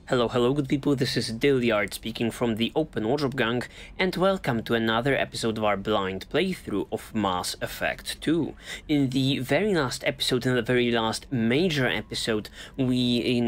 Hello good people, this is DyliardGaming speaking from the Open Wardrobe Gang, and welcome to another episode of our blind playthrough of Mass Effect 2. In the very last episode, in the very last major episode, we,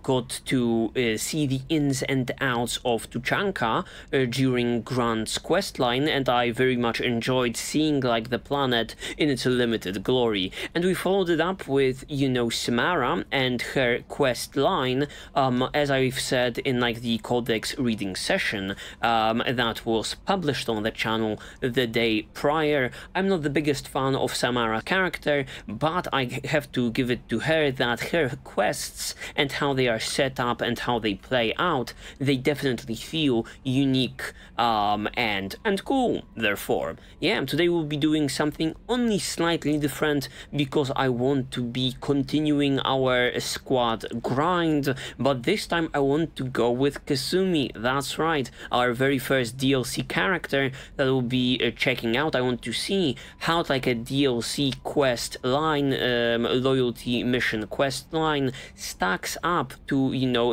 got to see the ins and outs of Tuchanka during Grant's questline, and I very much enjoyed seeing, the planet in its limited glory. And we followed it up with, Samara and her quest line, as I've said in the codex reading session that was published on the channel the day prior. I'm not the biggest fan of Samara's character, but I have to give it to her that her quests and how they are set up and how they play out, they definitely feel unique and cool. Therefore, yeah, today we'll be doing something only slightly different because I want to be continuing our squad grind, but this time I want to go with Kasumi. That's right, our very first DLC character that we'll be checking out. I want to see how a DLC quest line, loyalty mission quest line stacks up to,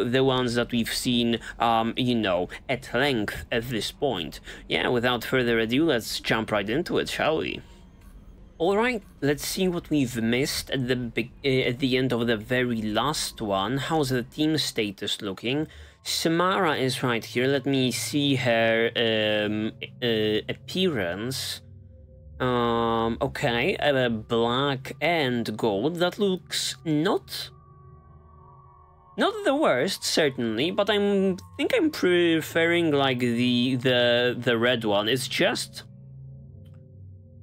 the ones that we've seen, at length at this point. Yeah, without further ado, let's jump right into it, shall we? Alright, let's see what we've missed at the end of the very last one. How's the team status looking? Samara is right here. Let me see her appearance. Okay, black and gold. That looks not the worst, certainly, but I think I'm preferring the red one. It's just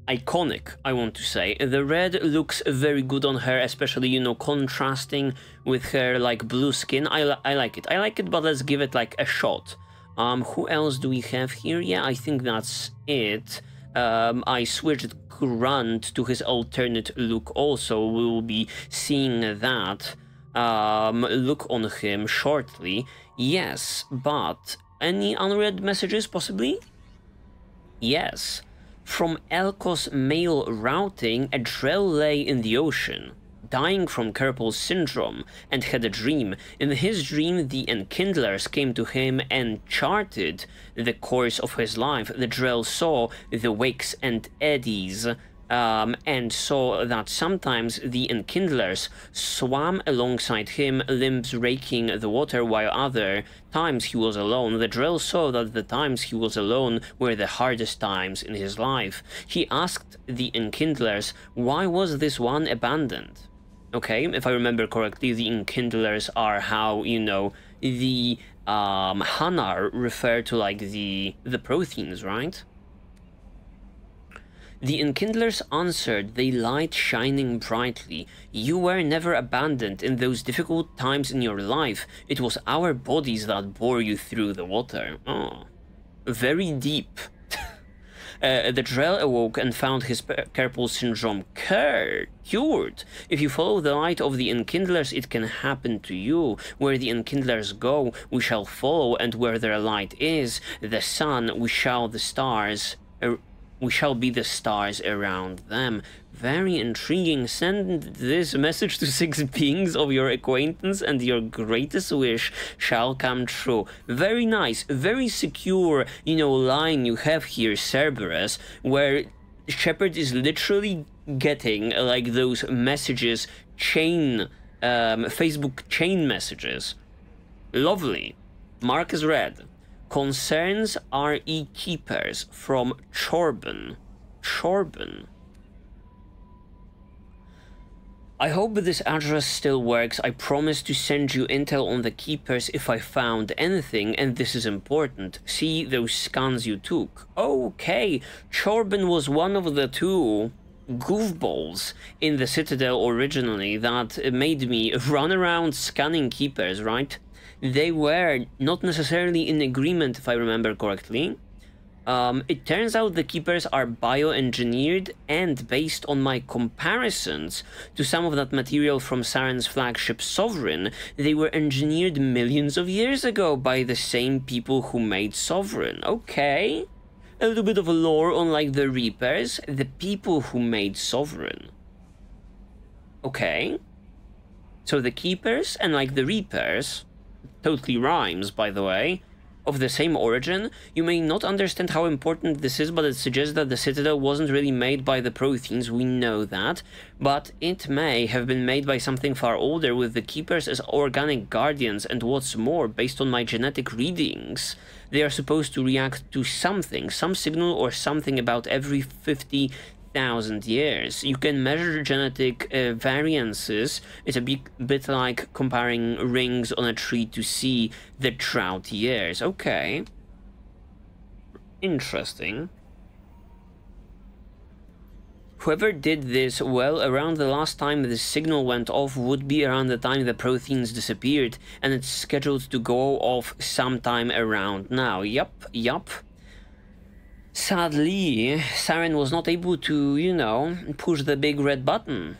iconic, I want to say. The red looks very good on her, especially, contrasting with her, blue skin. I like it, but let's give it, a shot. Who else do we have here? Yeah, I think that's it. I switched Grant to his alternate look also. We'll be seeing that look on him shortly. Yes, but any unread messages, possibly? Yes. From Elko's mail routing, a Drell lay in the ocean, dying from carpal syndrome, and had a dream. In his dream, the Enkindlers came to him and charted the course of his life. The Drell saw the wakes and eddies, and saw that sometimes the Enkindlers swam alongside him, limbs raking the water, while other times he was alone. The Drell saw that the times he was alone were the hardest times in his life. He asked the Enkindlers, why was this one abandoned? Okay, if I remember correctly, the Enkindlers are how, the Hanar refer to the Protheans, right? The Enkindlers answered, they light shining brightly. You were never abandoned in those difficult times in your life. It was our bodies that bore you through the water. Oh, very deep. The Drell awoke and found his carpal syndrome cured. If you follow the light of the Enkindlers, it can happen to you. Where the Enkindlers go, we shall follow, and where their light is, the sun, we shall be the stars around them. Very intriguing. Send this message to 6 beings of your acquaintance and your greatest wish shall come true. Very nice, very secure, line you have here, Cerberus, where Shepard is literally getting, those messages, Facebook chain messages. Lovely. Mark is red. Concerns RE Keepers from Chorben. I hope this address still works. I promise to send you intel on the Keepers if I found anything, and this is important. See those scans you took. Okay, Chorben was one of the 2 goofballs in the Citadel originally that made me run around scanning Keepers, right? They were not necessarily in agreement, if I remember correctly. It turns out the Keepers are bioengineered, and based on my comparisons to some of that material from Saren's flagship Sovereign, they were engineered millions of years ago by the same people who made Sovereign. Okay. A little bit of lore on the Reapers, the people who made Sovereign. Okay. So the Keepers and the Reapers totally rhymes, by the way, of the same origin. You may not understand how important this is, but it suggests that the Citadel wasn't really made by the Protheans, we know that, but it may have been made by something far older, with the Keepers as organic guardians, and what's more, based on my genetic readings, they are supposed to react to something, some signal or something about every 50,000 years. You can measure genetic variances. It's a bit like comparing rings on a tree to see the drought years. Okay. Interesting. Whoever did this, well, around the last time this signal went off would be around the time the Protheans disappeared, and it's scheduled to go off sometime around now. Yup. Sadly, Saren was not able to, you know, push the big red button.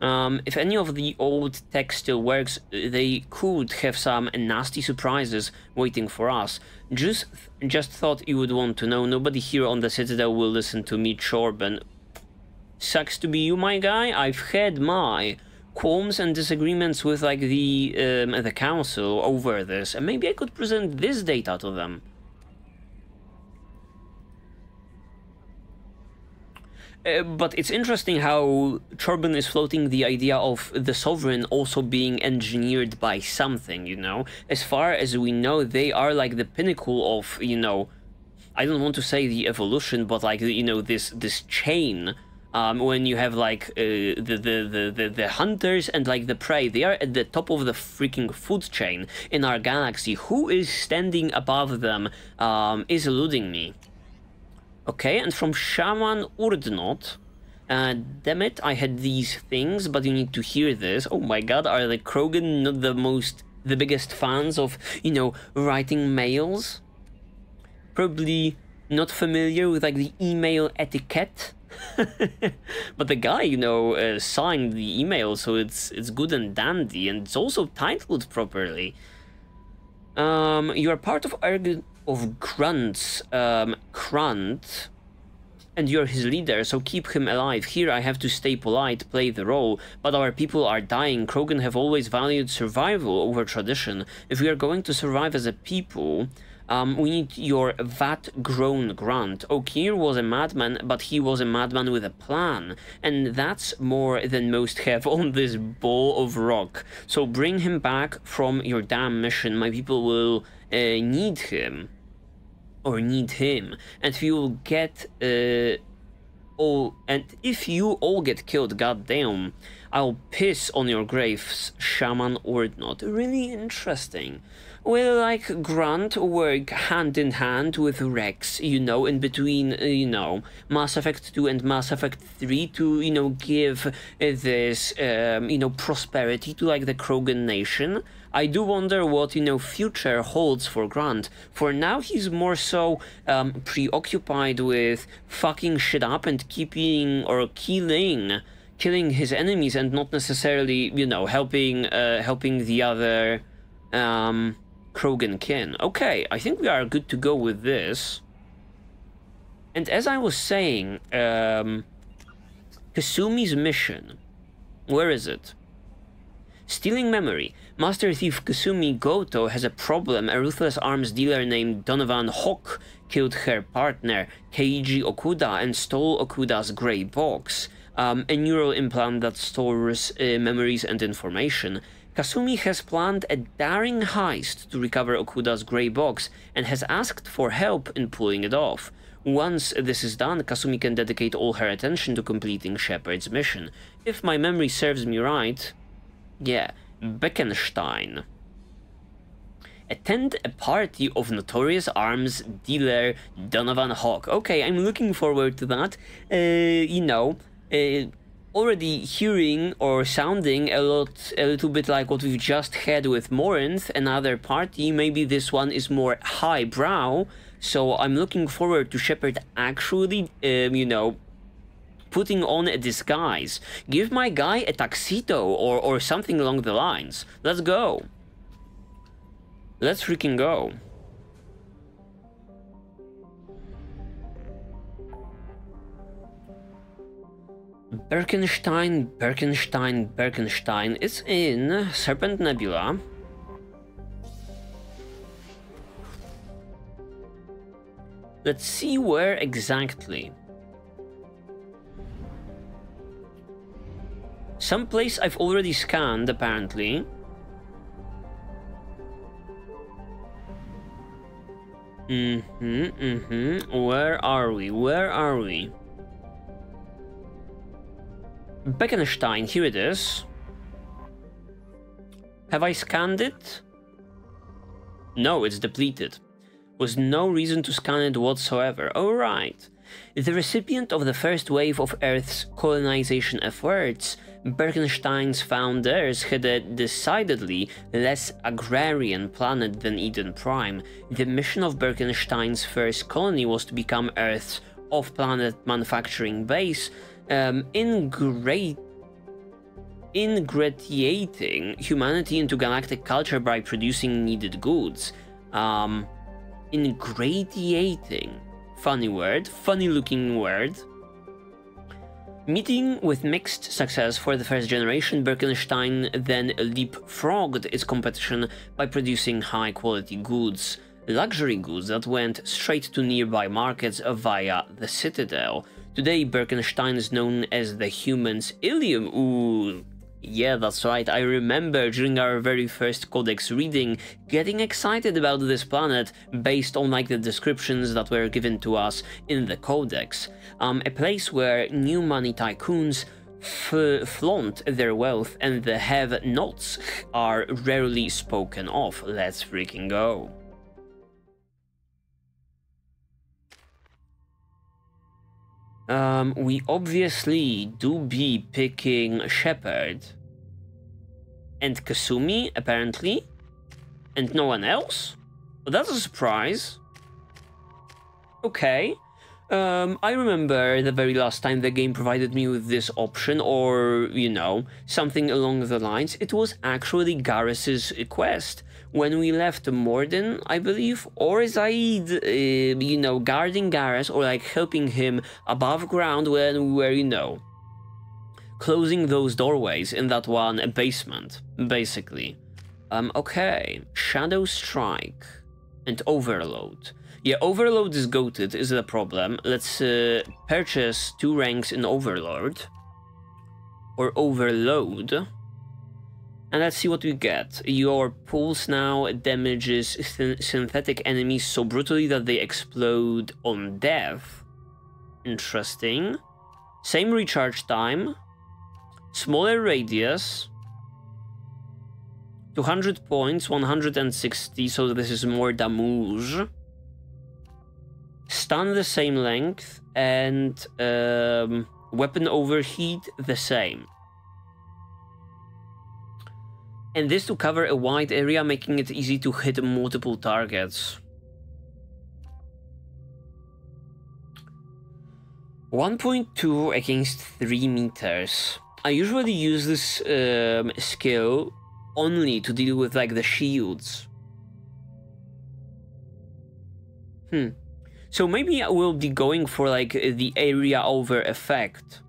If any of the old tech still works, they could have some nasty surprises waiting for us. Just thought you would want to know. Nobody here on the Citadel will listen to me, Chorben. Sucks to be you, my guy. I've had my qualms and disagreements with, like, the council over this, and maybe I could present this data to them. But it's interesting how Chorben is floating the idea of the Sovereign also being engineered by something, you know? As far as we know, they are like the pinnacle of, you know, I don't want to say the evolution, but like, you know, this chain. When you have like the hunters and like the prey, they are at the top of the freaking food chain in our galaxy. Who is standing above them is eluding me. Okay, and from Shaman Urdnot, damn it, I had these things, but you need to hear this. Oh my god, are the Krogan not the biggest fans of, you know, writing mails? Probably not familiar with, like, the email etiquette. But the guy, you know, signed the email, so it's good and dandy, and it's also titled properly. You are part of Grunt's Grunt, and you're his leader, so keep him alive. Here I have to stay polite, play the role, but our people are dying. Krogan have always valued survival over tradition. If we are going to survive as a people, we need your vat-grown Grunt. Okir was a madman, but he was a madman with a plan, and that's more than most have on this ball of rock. So bring him back from your damn mission. My people will need him. Or need him, and if you get if you all get killed, goddamn, I'll piss on your graves, Shaman Urdnot. Really interesting. Will, like, Grunt work hand in hand with Rex, you know, in between, you know, Mass Effect 2 and Mass Effect 3 to, you know, give this, you know, prosperity to, like, the Krogan nation? I do wonder what, you know, future holds for Grunt. For now, he's more so preoccupied with fucking shit up and keeping or killing his enemies, and not necessarily, you know, helping the other Krogan kin. Okay, I think we are good to go with this. And as I was saying, Kasumi's mission, where is it? Stealing memory. Master Thief Kasumi Goto has a problem. A ruthless arms dealer named Donovan Hawk killed her partner, Keiji Okuda, and stole Okuda's grey box, a neural implant that stores memories and information. Kasumi has planned a daring heist to recover Okuda's grey box, and has asked for help in pulling it off. Once this is done, Kasumi can dedicate all her attention to completing Shepard's mission. If my memory serves me right... yeah, Bekenstein. Attend a party of notorious arms dealer Donovan Hawk. Okay, I'm looking forward to that. You know, already hearing or sounding a little bit like what we've just had with Morinth, another party. Maybe this one is more highbrow, so I'm looking forward to Shepard actually, you know, putting on a disguise. Give my guy a tuxedo or something along the lines. Let's go. Let's freaking go. Bekenstein is in Serpent Nebula. Let's see where exactly. Some place I've already scanned, apparently. Where are we? Where are we? Bekenstein, here it is. Have I scanned it? No, it's depleted. Was no reason to scan it whatsoever. Alright. The recipient of the first wave of Earth's colonization efforts, Bekenstein's founders had a decidedly less agrarian planet than Eden Prime. The mission of Bekenstein's first colony was to become Earth's off-planet manufacturing base, ingratiating humanity into galactic culture by producing needed goods. Ingratiating. Funny word, funny looking word. Meeting with mixed success for the first generation, Bekenstein then leapfrogged its competition by producing high quality goods, luxury goods that went straight to nearby markets via the Citadel. Today, Bekenstein is known as the Human's Ilium. Ooh. Yeah, that's right, I remember during our very first codex reading getting excited about this planet based on like the descriptions that were given to us in the codex. A place where new money tycoons flaunt their wealth and the have-nots are rarely spoken of. Let's freaking go. We obviously do be picking Shepard and Kasumi, apparently, and no one else? Well, that's a surprise. Okay. I remember the very last time the game provided me with this option, or, you know, something along the lines. It was actually Garrus's quest. When we left Morden, I believe, or Zaid, you know, guarding Garrus, or like helping him above ground when we were, you know, closing those doorways in that one basement, basically. Okay, Shadow Strike and Overload. Yeah, Overload is goated, is the problem. Let's purchase 2 ranks in Overlord, or Overload. And let's see what we get. Your pulse now damages synthetic enemies so brutally that they explode on death. Interesting. Same recharge time. Smaller radius. 200 points, 160, so this is more damage. Stun the same length, and weapon overheat the same. And this to cover a wide area, making it easy to hit multiple targets. 1.2 against 3 meters. I usually use this skill only to deal with like the shields. So maybe I will be going for like the area over effect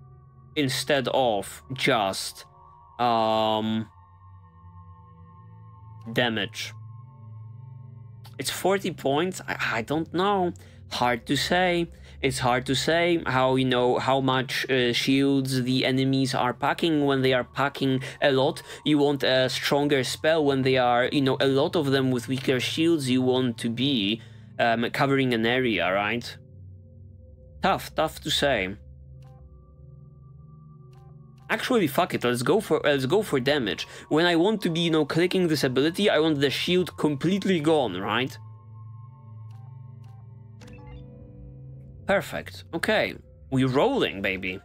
instead of just damage. It's 40 points. I don't know. Hard to say. It's hard to say how, you know, how much shields the enemies are packing. When they are packing a lot, you want a stronger spell. When they are, you know, a lot of them with weaker shields, you want to be covering an area, right? Tough to say. Actually, fuck it. Let's go for damage. When I want to be, you know, clicking this ability, I want the shield completely gone, right? Perfect. Okay, we're rolling, baby.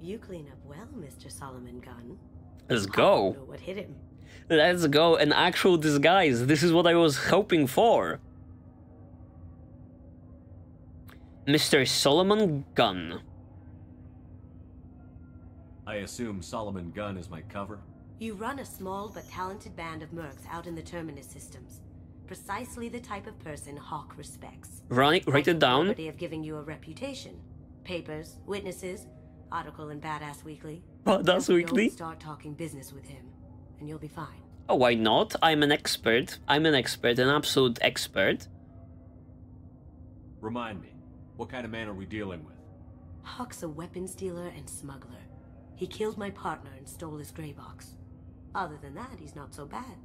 You clean up well, Mr. Solomon Gunn. Let's go. I don't know what hit him. Let's go. An actual disguise. This is what I was hoping for. Mr. Solomon Gunn. I assume Solomon Gunn is my cover? You run a small but talented band of mercs out in the Terminus systems. Precisely the type of person Hawk respects. Write it down. Property of giving you a reputation. Papers, witnesses, article in Badass Weekly. Badass Weekly? Don't start talking business with him, and you'll be fine. Oh, why not? I'm an expert. I'm an expert, an absolute expert. Remind me, what kind of man are we dealing with? Hawk's a weapons dealer and smuggler. He killed my partner and stole his gray box. Other than that, he's not so bad.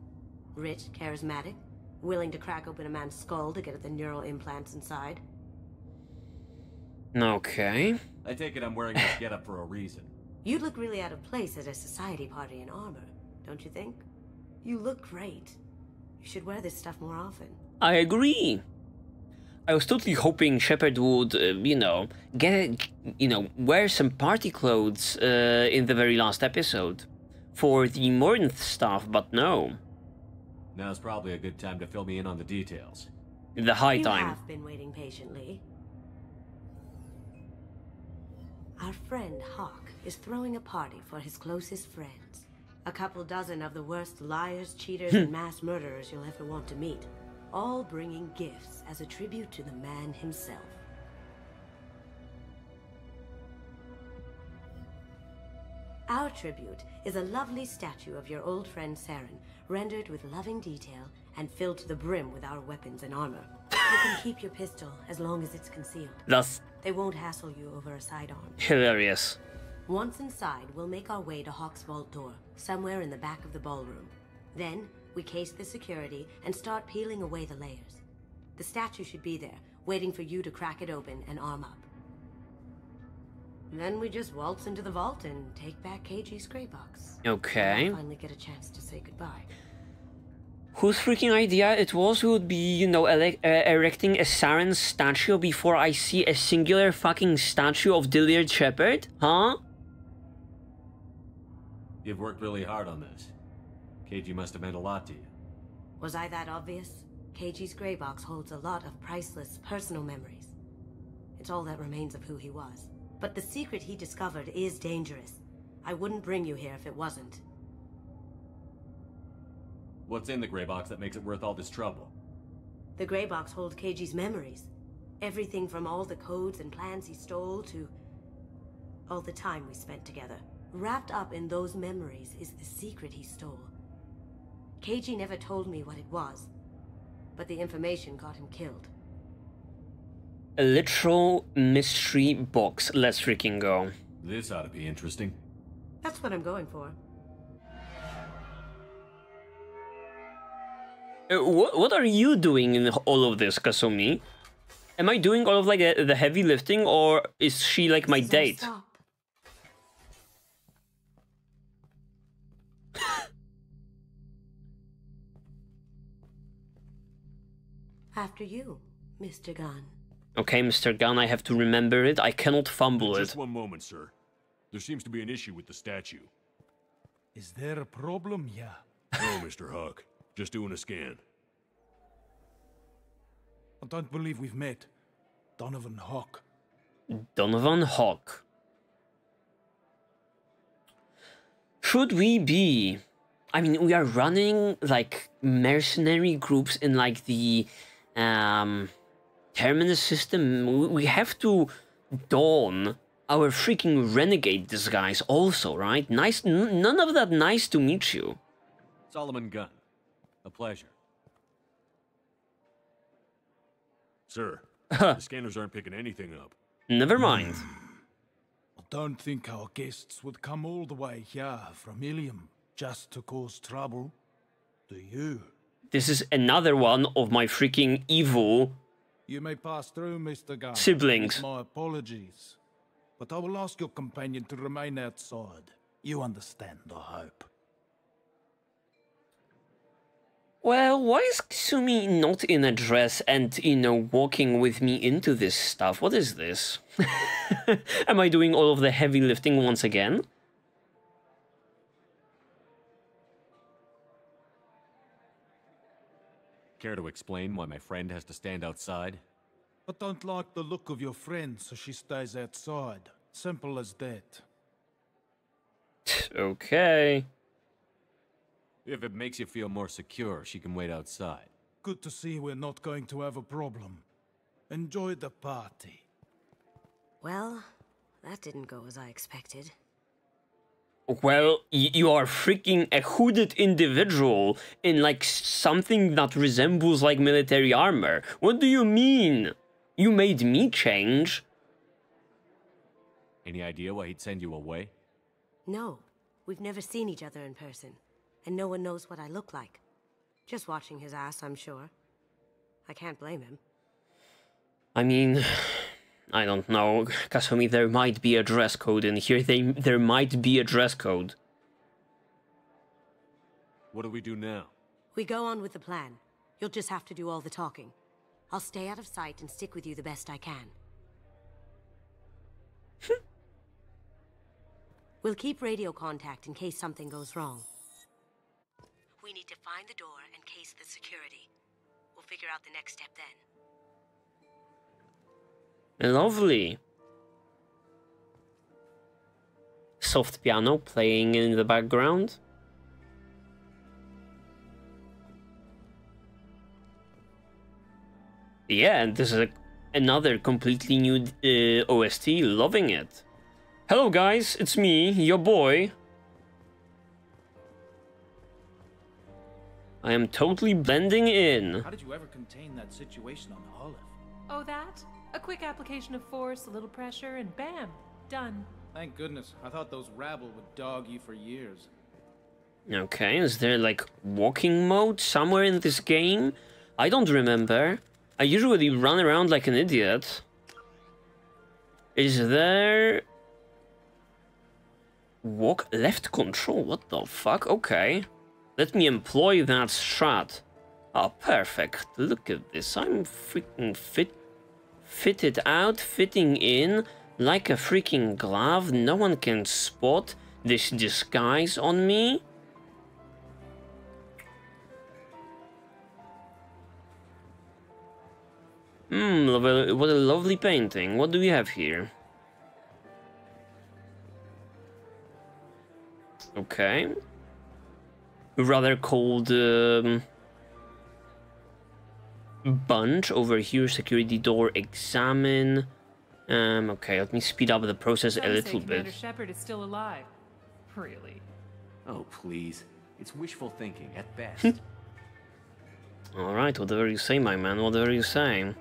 Rich, charismatic, willing to crack open a man's skull to get at the neural implants inside. Okay. I take it I'm wearing this getup for a reason. You'd look really out of place at a society party in armor, don't you think? You look great. You should wear this stuff more often. I agree. I was totally hoping Shepard would, wear some party clothes in the very last episode for the modern stuff, but no. Now's probably a good time to fill me in on the details. The high time. You have been waiting patiently. Our friend Hawk is throwing a party for his closest friends. A couple dozen of the worst liars, cheaters, and mass murderers you'll ever want to meet. All bringing gifts as a tribute to the man himself. Our tribute is a lovely statue of your old friend Saren, rendered with loving detail and filled to the brim with our weapons and armor. You can keep your pistol as long as it's concealed. That's They won't hassle you over a sidearm. hilarious. Once inside, we'll make our way to Hawk's vault door, somewhere in the back of the ballroom. Then, we case the security and start peeling away the layers. The statue should be there, waiting for you to crack it open and arm up. Then we just waltz into the vault and take back KG's gray box. Okay. And finally get a chance to say goodbye. Whose freaking idea it was who would be, erecting a Saren statue before I see a singular fucking statue of DyliardGaming Shepard? Huh? You've worked really hard on this. KG must have meant a lot to you. Was I that obvious? KG's gray box holds a lot of priceless personal memories. It's all that remains of who he was. But the secret he discovered is dangerous. I wouldn't bring you here if it wasn't. What's in the gray box that makes it worth all this trouble? The gray box holds KG's memories. Everything from all the codes and plans he stole to all the time we spent together. Wrapped up in those memories is the secret he stole. KG never told me what it was, but the information got him killed. A literal mystery box. Let's freaking go. This ought to be interesting. That's what I'm going for. What are you doing in all of this, Kasumi? Am I doing all of the heavy lifting, or is she like my date? Stop. After you, Mr. Gunn. Okay, Mr. Gunn, I have to remember it. I cannot fumble it. Just one moment, sir. There seems to be an issue with the statue. Is there a problem here? No, Mr. Huck. Just doing a scan. I don't believe we've met. Donovan Hawk. Donovan Hawk. Should we be... I mean, we are running, mercenary groups in, the, terminus system. We have to don our freaking renegade disguise also, right? Nice, none of that nice to meet you. Solomon Gunn. A pleasure. Sir, the scanners aren't picking anything up. Never mind. I don't think our guests would come all the way here from Ilium just to cause trouble. Do you? This is another one of my freaking evil You may pass through, Mr. Gunn. siblings. My apologies. But I will ask your companion to remain outside. You understand, I hope. Well, why is Kasumi not in a dress and, walking with me into this stuff? What is this? Am I doing all of the heavy lifting once again? Care to explain why my friend has to stand outside? I don't like the look of your friend, so she stays outside. Simple as that. Okay. If it makes you feel more secure, she can wait outside. Good to see we're not going to have a problem. Enjoy the party. Well, that didn't go as I expected. Well, you are freaking a hooded individual in like something that resembles like military armor. What do you mean? You made me change. Any idea why he'd send you away? No, we've never seen each other in person, and no one knows what I look like. Just watching his ass, I'm sure. I can't blame him. I mean, I don't know, Kasumi, there might be a dress code in here. There might be a dress code. What do we do now? We go on with the plan. You'll just have to do all the talking. I'll stay out of sight and stick with you the best I can. We'll keep radio contact in case something goes wrong. We need to find the door and case the security. We'll figure out the next step then. Lovely. Soft piano playing in the background. Yeah, and this is another completely new OST. Loving it. Hello guys, it's me, your boy. I am totally blending in. How did you ever contain that situation on the Olive? Oh, that? A quick application of force, a little pressure, and bam, done. Thank goodness. I thought those rabble would dog you for years. Okay, is there like walking mode somewhere in this game? I don't remember. I usually run around like an idiot. Is there... walk left control? What the fuck? Okay. Let me employ that strat. Oh, perfect. Look at this. I'm freaking fitted out, fitting in like a freaking glove. No one can spot this disguise on me. What a lovely painting. What do we have here? Okay. Rather cold bunch over here. Security door, examine. Okay, let me speed up the process a little bit. Commander Shepard is still alive. Really? Oh, please. It's wishful thinking at best. Alright, whatever you say, my man, whatever you say.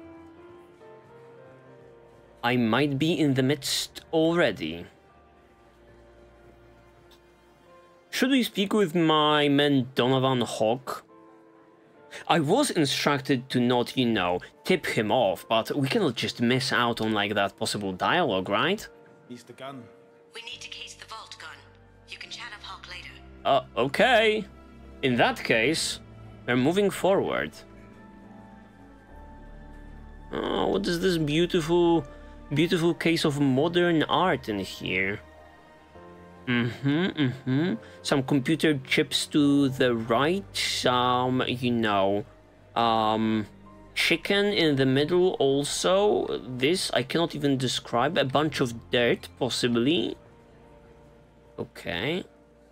I might be in the midst already. Should we speak with my man Donovan Hawk? I was instructed to not, you know, tip him off, but we cannot just miss out on like that possible dialogue, right? He's the gun. We need to case the vault gun. You can chat up Hawk later. Okay. In that case, we're moving forward. Oh, what is this beautiful case of modern art in here? Some computer chips to the right, some, you know, chicken in the middle also. This, I cannot even describe. A bunch of dirt, possibly. Okay.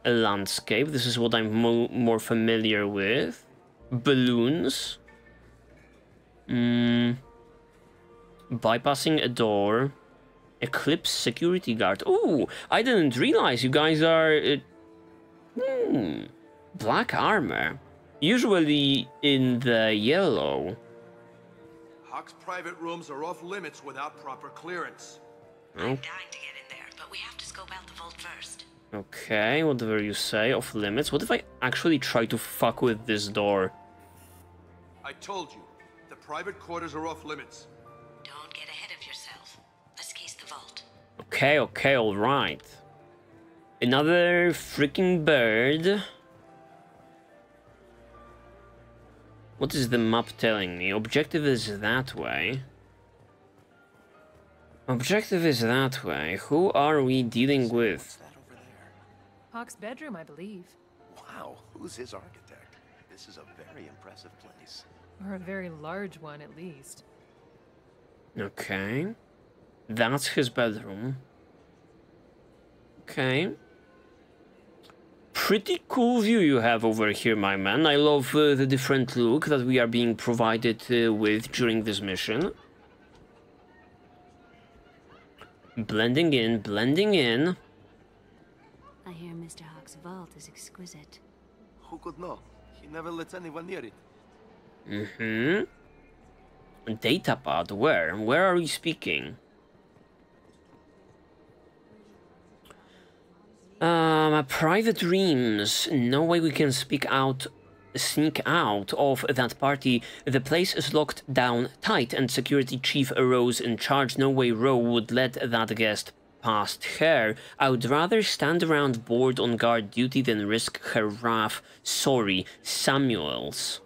A landscape, this is what I'm more familiar with. Balloons. Bypassing a door. Eclipse security guard. Ooh, I didn't realize you guys are... black armor. Usually in the yellow. Hawk's private rooms are off limits without proper clearance. I'm dying to get in there, but we have to scope out the vault first. Okay, whatever you say, off limits. What if I actually try to fuck with this door? I told you, the private quarters are off limits. Don't get ahead of yourself. Let's case the vault. Okay, alright. Another freaking bird. What is the map telling me? Objective is that way. Objective is that way. Who are we dealing with? Hawk's bedroom, I believe. Wow, who's his architect? This is a very impressive place. Or a very large one, at least. Okay. That's his bedroom. Okay. Pretty cool view you have over here, my man. I love the different look that we are being provided with during this mission. Blending in, blending in. I hear Mr. Hawk's vault is exquisite. Who could know? He never lets anyone near it. Datapad, where? Where are we speaking? Private rooms. No way we can sneak out of that party. The place is locked down tight and security chief Rose in charge. No way Ro would let that guest past her. I would rather stand around bored on guard duty than risk her wrath. Sorry, Samuels.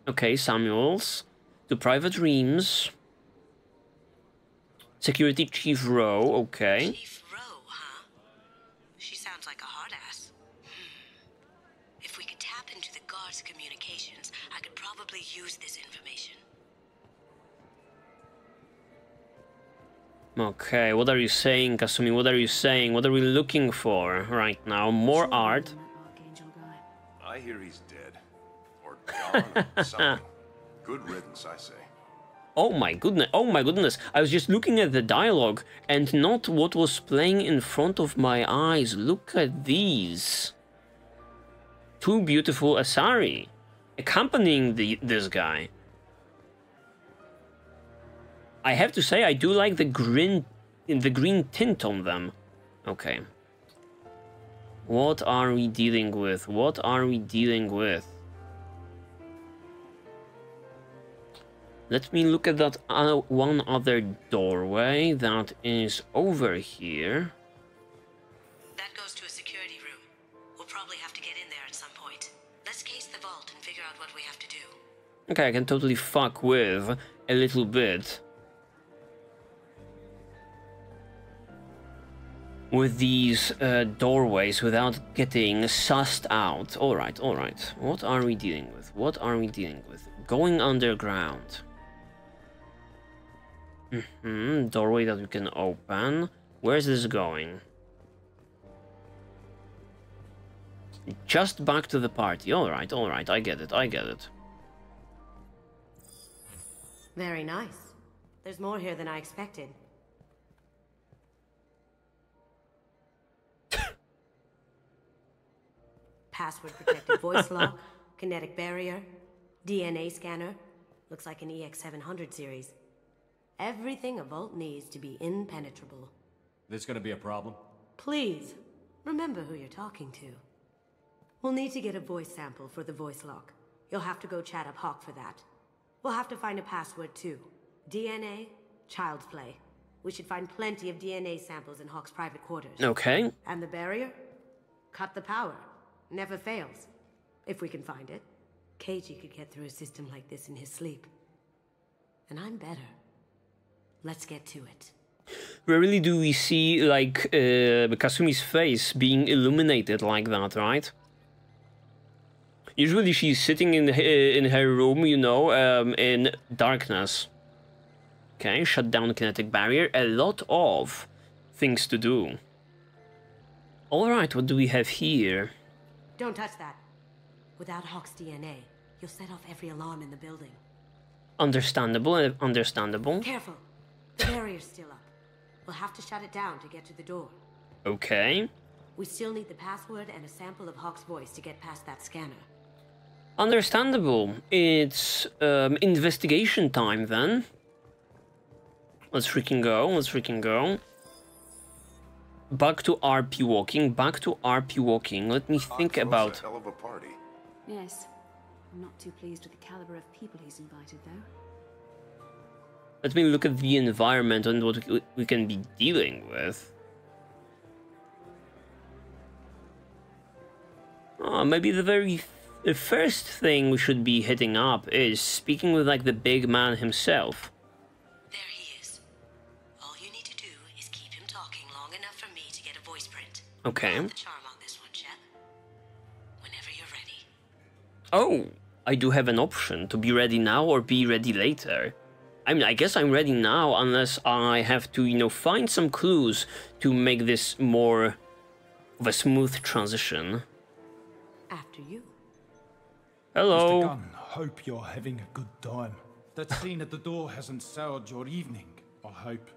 Okay, Samuels. To private rooms. Security chief Ro, okay. Chief Ro, huh? She sounds like a hard ass. If we could tap into the guard's communications, I could probably use this information. Okay, what are you saying, Kasumi? What are you saying? What are we looking for right now? More art. I hear he's dead. Or gone or something. Good riddance, I say. Oh my goodness, oh my goodness. I was just looking at the dialogue and not what was playing in front of my eyes. Look at these. Two beautiful Asari accompanying this guy. I have to say, I do like the green tint on them. Okay. What are we dealing with? What are we dealing with? Let me look at that one other doorway that is over here. That goes to a security room. We'll probably have to get in there at some point. Let's case the vault and figure out what we have to do. Okay, I can totally fuck with a little bit with these doorways without getting sussed out. Alright, alright. What are we dealing with? What are we dealing with? Going underground. Doorway that we can open. Where's this going? Just back to the party. Alright, alright. I get it, I get it. Very nice. There's more here than I expected. Password protected voice lock, kinetic barrier, DNA scanner. Looks like an EX700 series. Everything a vault needs to be impenetrable. This gonna be a problem? Please, remember who you're talking to. We'll need to get a voice sample for the voice lock. You'll have to go chat up Hawk for that. We'll have to find a password too. DNA, child's play. We should find plenty of DNA samples in Hawk's private quarters. Okay. And the barrier? Cut the power. Never fails. If we can find it. KG could get through a system like this in his sleep. And I'm better. Let's get to it. Rarely do we see, like, Kasumi's face being illuminated like that, right? Usually she's sitting in her room, you know, in darkness. Okay, shut down kinetic barrier. A lot of things to do. Alright, what do we have here? Don't touch that. Without Hawk's DNA, you'll set off every alarm in the building. Understandable, understandable. Careful. The barrier's still up. We'll have to shut it down to get to the door. Okay. We still need the password and a sample of Hawk's voice to get past that scanner. Understandable. It's investigation time then. Let's freaking go, let's freaking go. Back to RP walking, back to RP walking. Let me think about... A hell of a party. Yes. I'm not too pleased with the caliber of people he's invited, though. Let me look at the environment and what we can be dealing with. Maybe the first thing we should be hitting up is speaking with, like, the big man himself. There he is. All you need to do is keep him talking long enough for me to get a voice print. Okay. Have the charm on this one, Shep. Whenever you're ready. Oh, I do have an option to be ready now or be ready later. I mean, I guess I'm ready now unless I have to, you know, find some clues to make this more of a smooth transition. After you. Hello. Mr. Gunn, hope you're having a good time. That scene at the door hasn't soured your evening, I hope.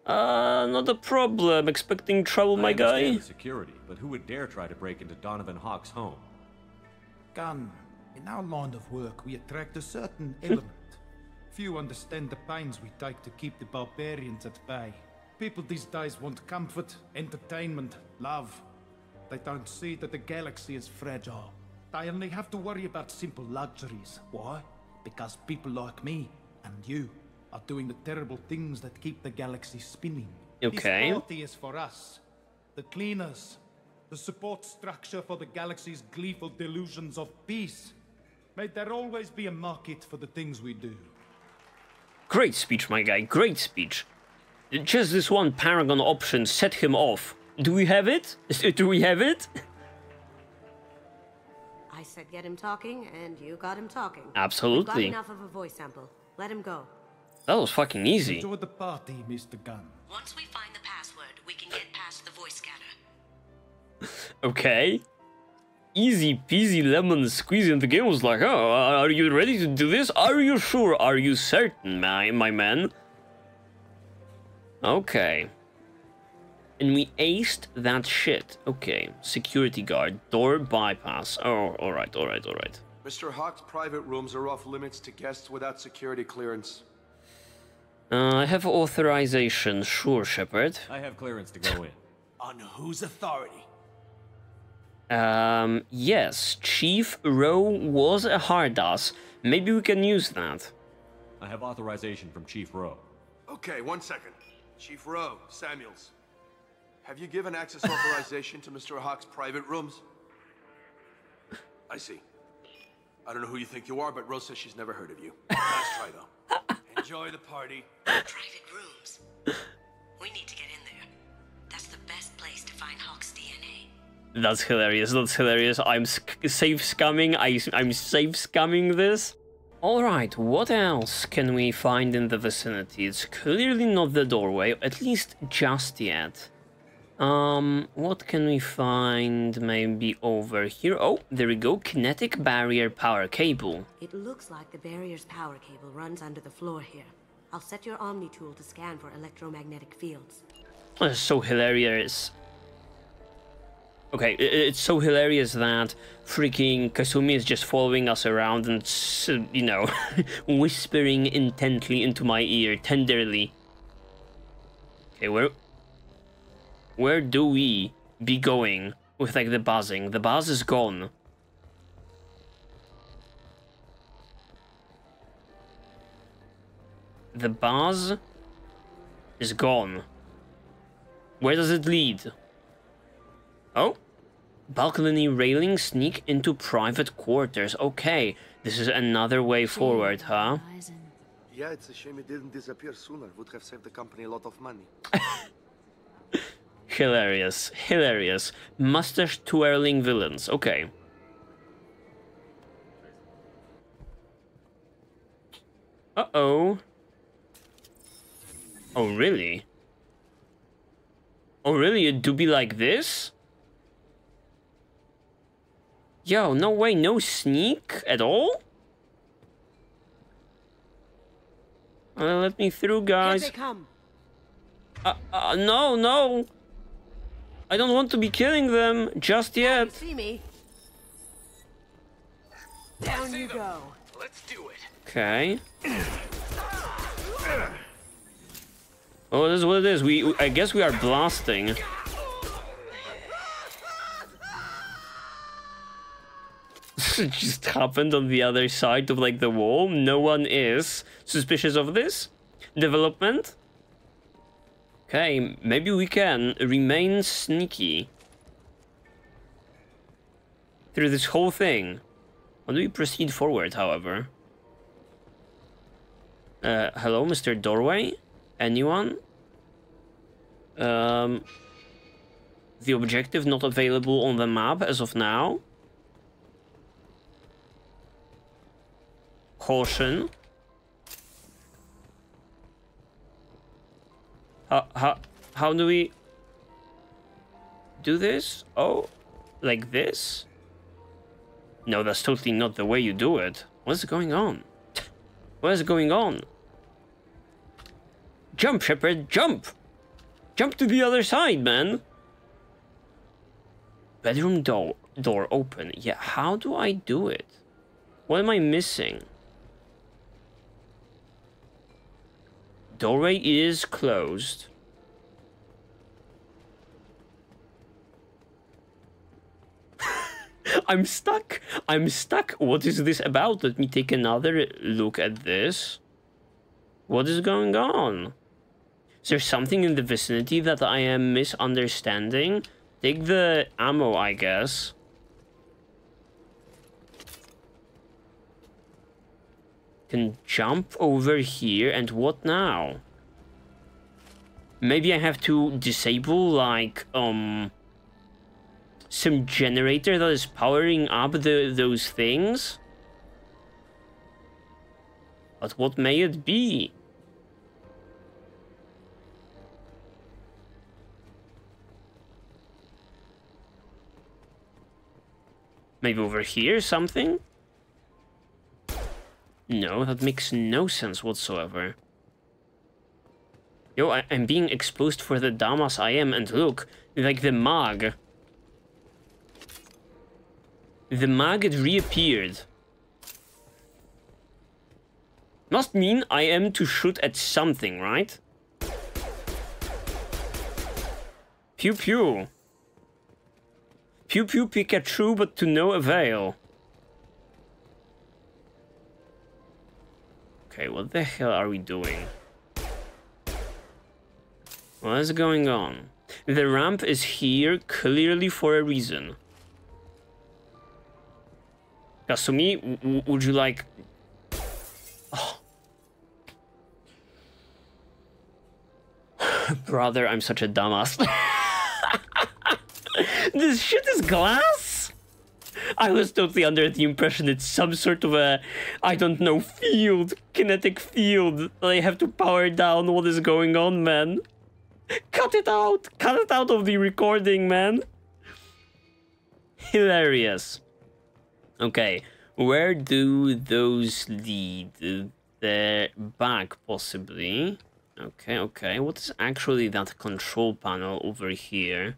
Not a problem. Expecting trouble, my I understand guy. the security, but who would dare try to break into Donovan Hawk's home? Gun, in our line of work, we attract a certain element. Few understand the pains we take to keep the barbarians at bay. People these days want comfort, entertainment, love. They don't see that the galaxy is fragile. They only have to worry about simple luxuries. Why? Because people like me and you are doing the terrible things that keep the galaxy spinning. Okay. This party is for us, the cleaners, the support structure for the galaxy's gleeful delusions of peace. May there always be a market for the things we do. Great speech, my guy. Great speech. Just this one paragon option set him off. Do we have it? Do we have it? I said get him talking, and you got him talking. Absolutely. We've got enough of a voice sample. Let him go. That was fucking easy. Enjoy the party, Mr. Gunn. Once we find the password, we can get past the voice scanner. Okay. Easy peasy lemon squeezy, and the game was like, oh, are you ready to do this? Are you sure? Are you certain, my man? Okay. And we aced that shit. Okay. Security guard. Door bypass. Oh, alright. Mr. Hawk's private rooms are off limits to guests without security clearance. I have authorization. Sure, Shepard. I have clearance to go in. On whose authority? Yes. Chief Rowe was a hard ass. Maybe we can use that. I have authorization from Chief Rowe. Okay, 1 second. Chief Rowe, Samuels. Have you given access authorization to Mr. Hawk's private rooms? I see. I don't know who you think you are, but Rose says she's never heard of you. Nice try, though. Enjoy the party. Private rooms. We need to get in there. That's the best place to find Hawk's DNA. That's hilarious. That's hilarious. I'm safe scumming. I'm safe scumming this. Alright, what else can we find in the vicinity? It's clearly not the doorway, at least just yet. What can we find maybe over here? Oh, there we go. Kinetic barrier power cable. It looks like the barrier's power cable runs under the floor here. I'll set your Omni tool to scan for electromagnetic fields. That's so hilarious. Okay, it's so hilarious that freaking Kasumi is just following us around and, you know, whispering intently into my ear, tenderly. Okay, where do we be going with, like, the buzzing? The buzz is gone. The buzz is gone. Where does it lead? Oh, balcony railing sneak into private quarters. Okay, this is another way forward, huh? Yeah, it's a shame it didn't disappear sooner. Would have saved the company a lot of money. Hilarious, hilarious. Mustache twirling villains. Okay. Uh-oh. Oh, really? Oh, really? It do be like this? Yo, no way, no sneak at all? Let me through, guys. Here they come. No. I don't want to be killing them just yet. You see me? Down you go. Let's do it. Okay. Oh, this is what it is. I guess we are blasting. It just happened on the other side of, like, the wall. No one is suspicious of this development. Okay, maybe we can remain sneaky through this whole thing. How do we proceed forward, however? Hello, Mr. Doorway? Anyone? The objective not available on the map as of now. Caution. How do we do this? Oh, like this? No, that's totally not the way you do it. What's going on? What is going on? Jump, Shepard, jump! Jump to the other side, man. Bedroom door open. Yeah, how do I do it? What am I missing? Doorway is closed. I'm stuck. I'm stuck. What is this about? Let me take another look at this. What is going on? Is there something in the vicinity that I am misunderstanding? Take the ammo, I guess. Can jump over here, and what now? Maybe I have to disable, like, some generator that is powering up those things? But what may it be? Maybe over here, something? No, that makes no sense whatsoever. Yo, I'm being exposed for the dumbass I am, and look, like the mag. The mag had reappeared. Must mean I am to shoot at something, right? Pew pew. Pew pew Pikachu, but to no avail. Okay, what the hell are we doing? What is going on? The ramp is here clearly for a reason. Kasumi, would you like... Oh. Brother, I'm such a dumbass. This shit is glass? I was totally under the impression it's some sort of a, I don't know, field, kinetic field. I have to power down. What is going on, man? Cut it out of the recording, man. Hilarious. Okay, where do those lead? They're back, possibly. Okay. What is actually that control panel over here?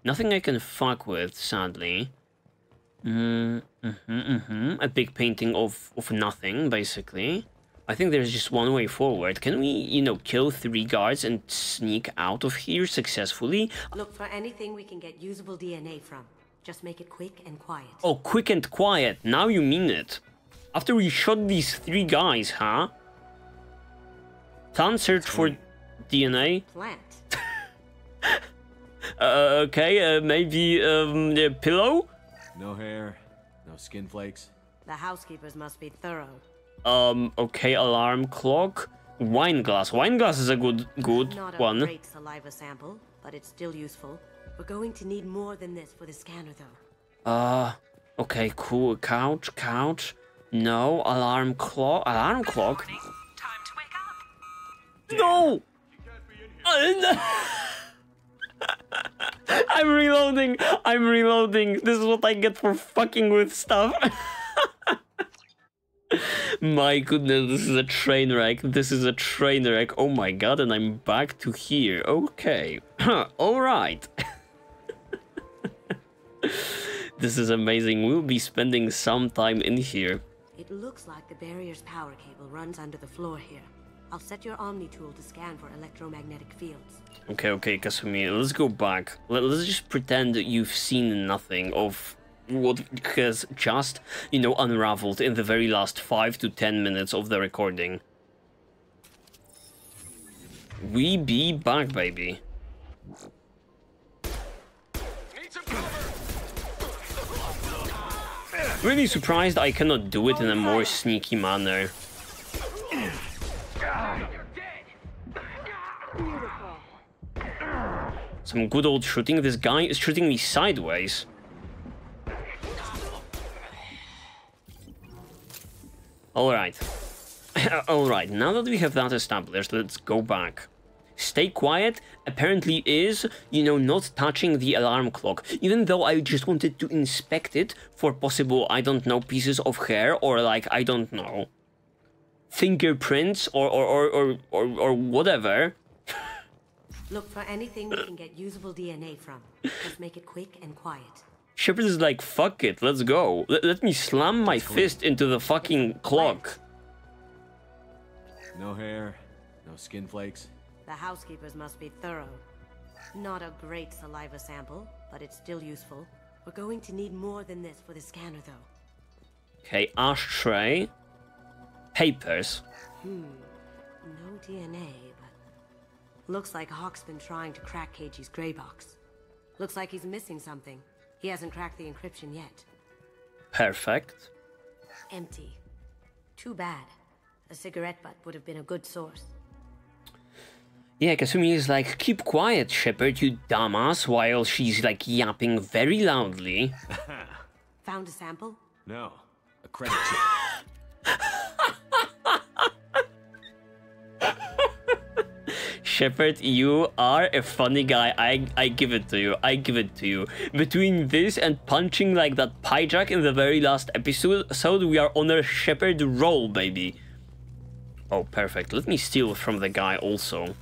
Nothing I can fuck with, sadly. A big painting of nothing, basically. I think there's just one way forward. Can we, you know, kill 3 guards and sneak out of here successfully? Look for anything we can get usable DNA from. Just make it quick and quiet. Oh, quick and quiet. Now you mean it. After we shot these 3 guys, huh? Can't search for DNA. Plant. Okay, maybe a pillow? No hair, no skin flakes. The housekeepers must be thorough. Okay, alarm clock. Wine glass. Wine glass is a good Not a one. great saliva sample, but it's still useful. We're going to need more than this for the scanner, though. Okay, cool. Couch. No, alarm clock. Alarm clock? Time to wake up. No! I'm reloading. This is what I get for fucking with stuff. My goodness, this is a train wreck. Oh my god, and I'm back to here. Okay. Alright. This is amazing. We'll be spending some time in here. It looks like the barrier's power cable runs under the floor here. I'll set your Omni tool to scan for electromagnetic fields. Okay, Kasumi, let's go back. Let's just pretend that you've seen nothing of what has just, you know, unraveled in the very last 5 to 10 minutes of the recording. We be back, baby. Really surprised I cannot do it in a more sneaky manner. Some good old shooting. This guy is shooting me sideways. Alright. Alright, now that we have that established, let's go back. Stay quiet apparently is, you know, not touching the alarm clock, even though I just wanted to inspect it for possible, I don't know, pieces of hair or like, I don't know, fingerprints or whatever. Look for anything we can get usable DNA from. Just make it quick and quiet. Shepard is like, fuck it, let's go. Let me slam my fist into the fucking clock. No hair, no skin flakes. The housekeepers must be thorough. Not a great saliva sample, but it's still useful. We're going to need more than this for the scanner, though. Okay, ashtray. Papers. No DNA, but... Looks like Hawk's been trying to crack KG's gray box. Looks like he's missing something. He hasn't cracked the encryption yet. Perfect. Empty. Too bad. A cigarette butt would have been a good source. Yeah, Kasumi is like, keep quiet, Shepard, you dumbass, while she's like yapping very loudly. Found a sample? No, a credit check. Shepard, you are a funny guy. I give it to you. I give it to you. Between this and punching like that Pyjack in the very last episode, we are on a Shepard roll, baby. Oh, perfect. Let me steal from the guy also.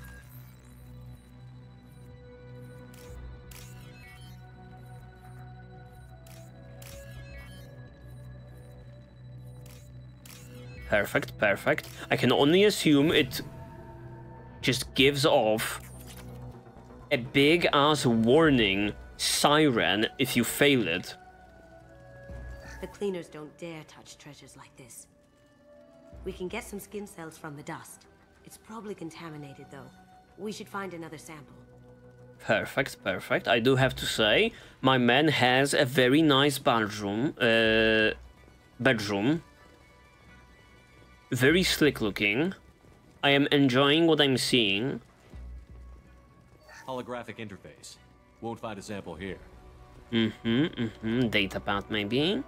Perfect, perfect. I can only assume it just gives off a big ass warning siren if you fail it. The cleaners don't dare touch treasures like this. We can get some skin cells from the dust. It's probably contaminated though. We should find another sample. Perfect, perfect. I do have to say, my man has a very nice bedroom. Very slick looking. I am enjoying what I'm seeing. Holographic interface. Won't find a sample here. Datapad maybe.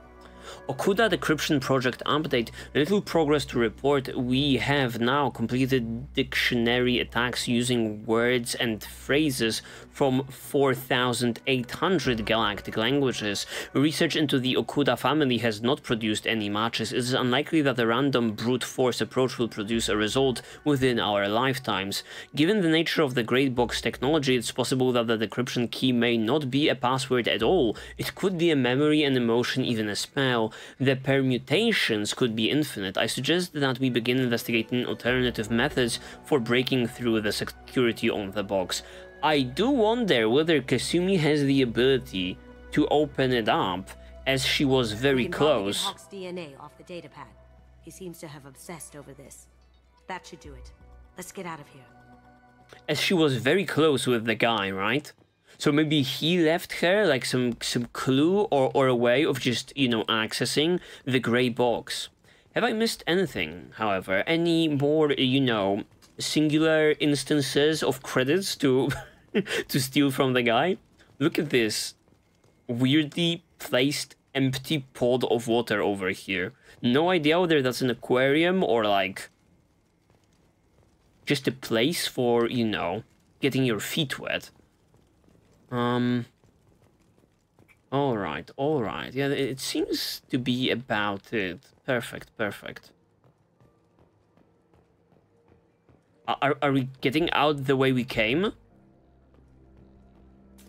Okuda Decryption Project Update. Little progress to report. We have now completed dictionary attacks using words and phrases from 4,800 galactic languages. Research into the Okuda family has not produced any matches. It is unlikely that a random brute force approach will produce a result within our lifetimes. Given the nature of the Great Box technology, it's possible that the decryption key may not be a password at all. It could be a memory, an emotion, even a spell. The permutations could be infinite. I suggest that we begin investigating alternative methods for breaking through the security on the box. I do wonder whether Kasumi has the ability to open it up, as she was very close. Hawk's DNA off the datapad. He seems to have obsessed over this. That should do it. Let's get out of here. As she was very close with the guy, right? So maybe he left her like some clue or a way of just, you know, accessing the gray box. Have I missed anything, however? Any more, you know, singular instances of credits to to steal from the guy? Look at this weirdly placed empty pod of water over here. No idea whether that's an aquarium or like just a place for, you know, getting your feet wet. Alright. Yeah, it seems to be about it. Perfect. Are we getting out the way we came?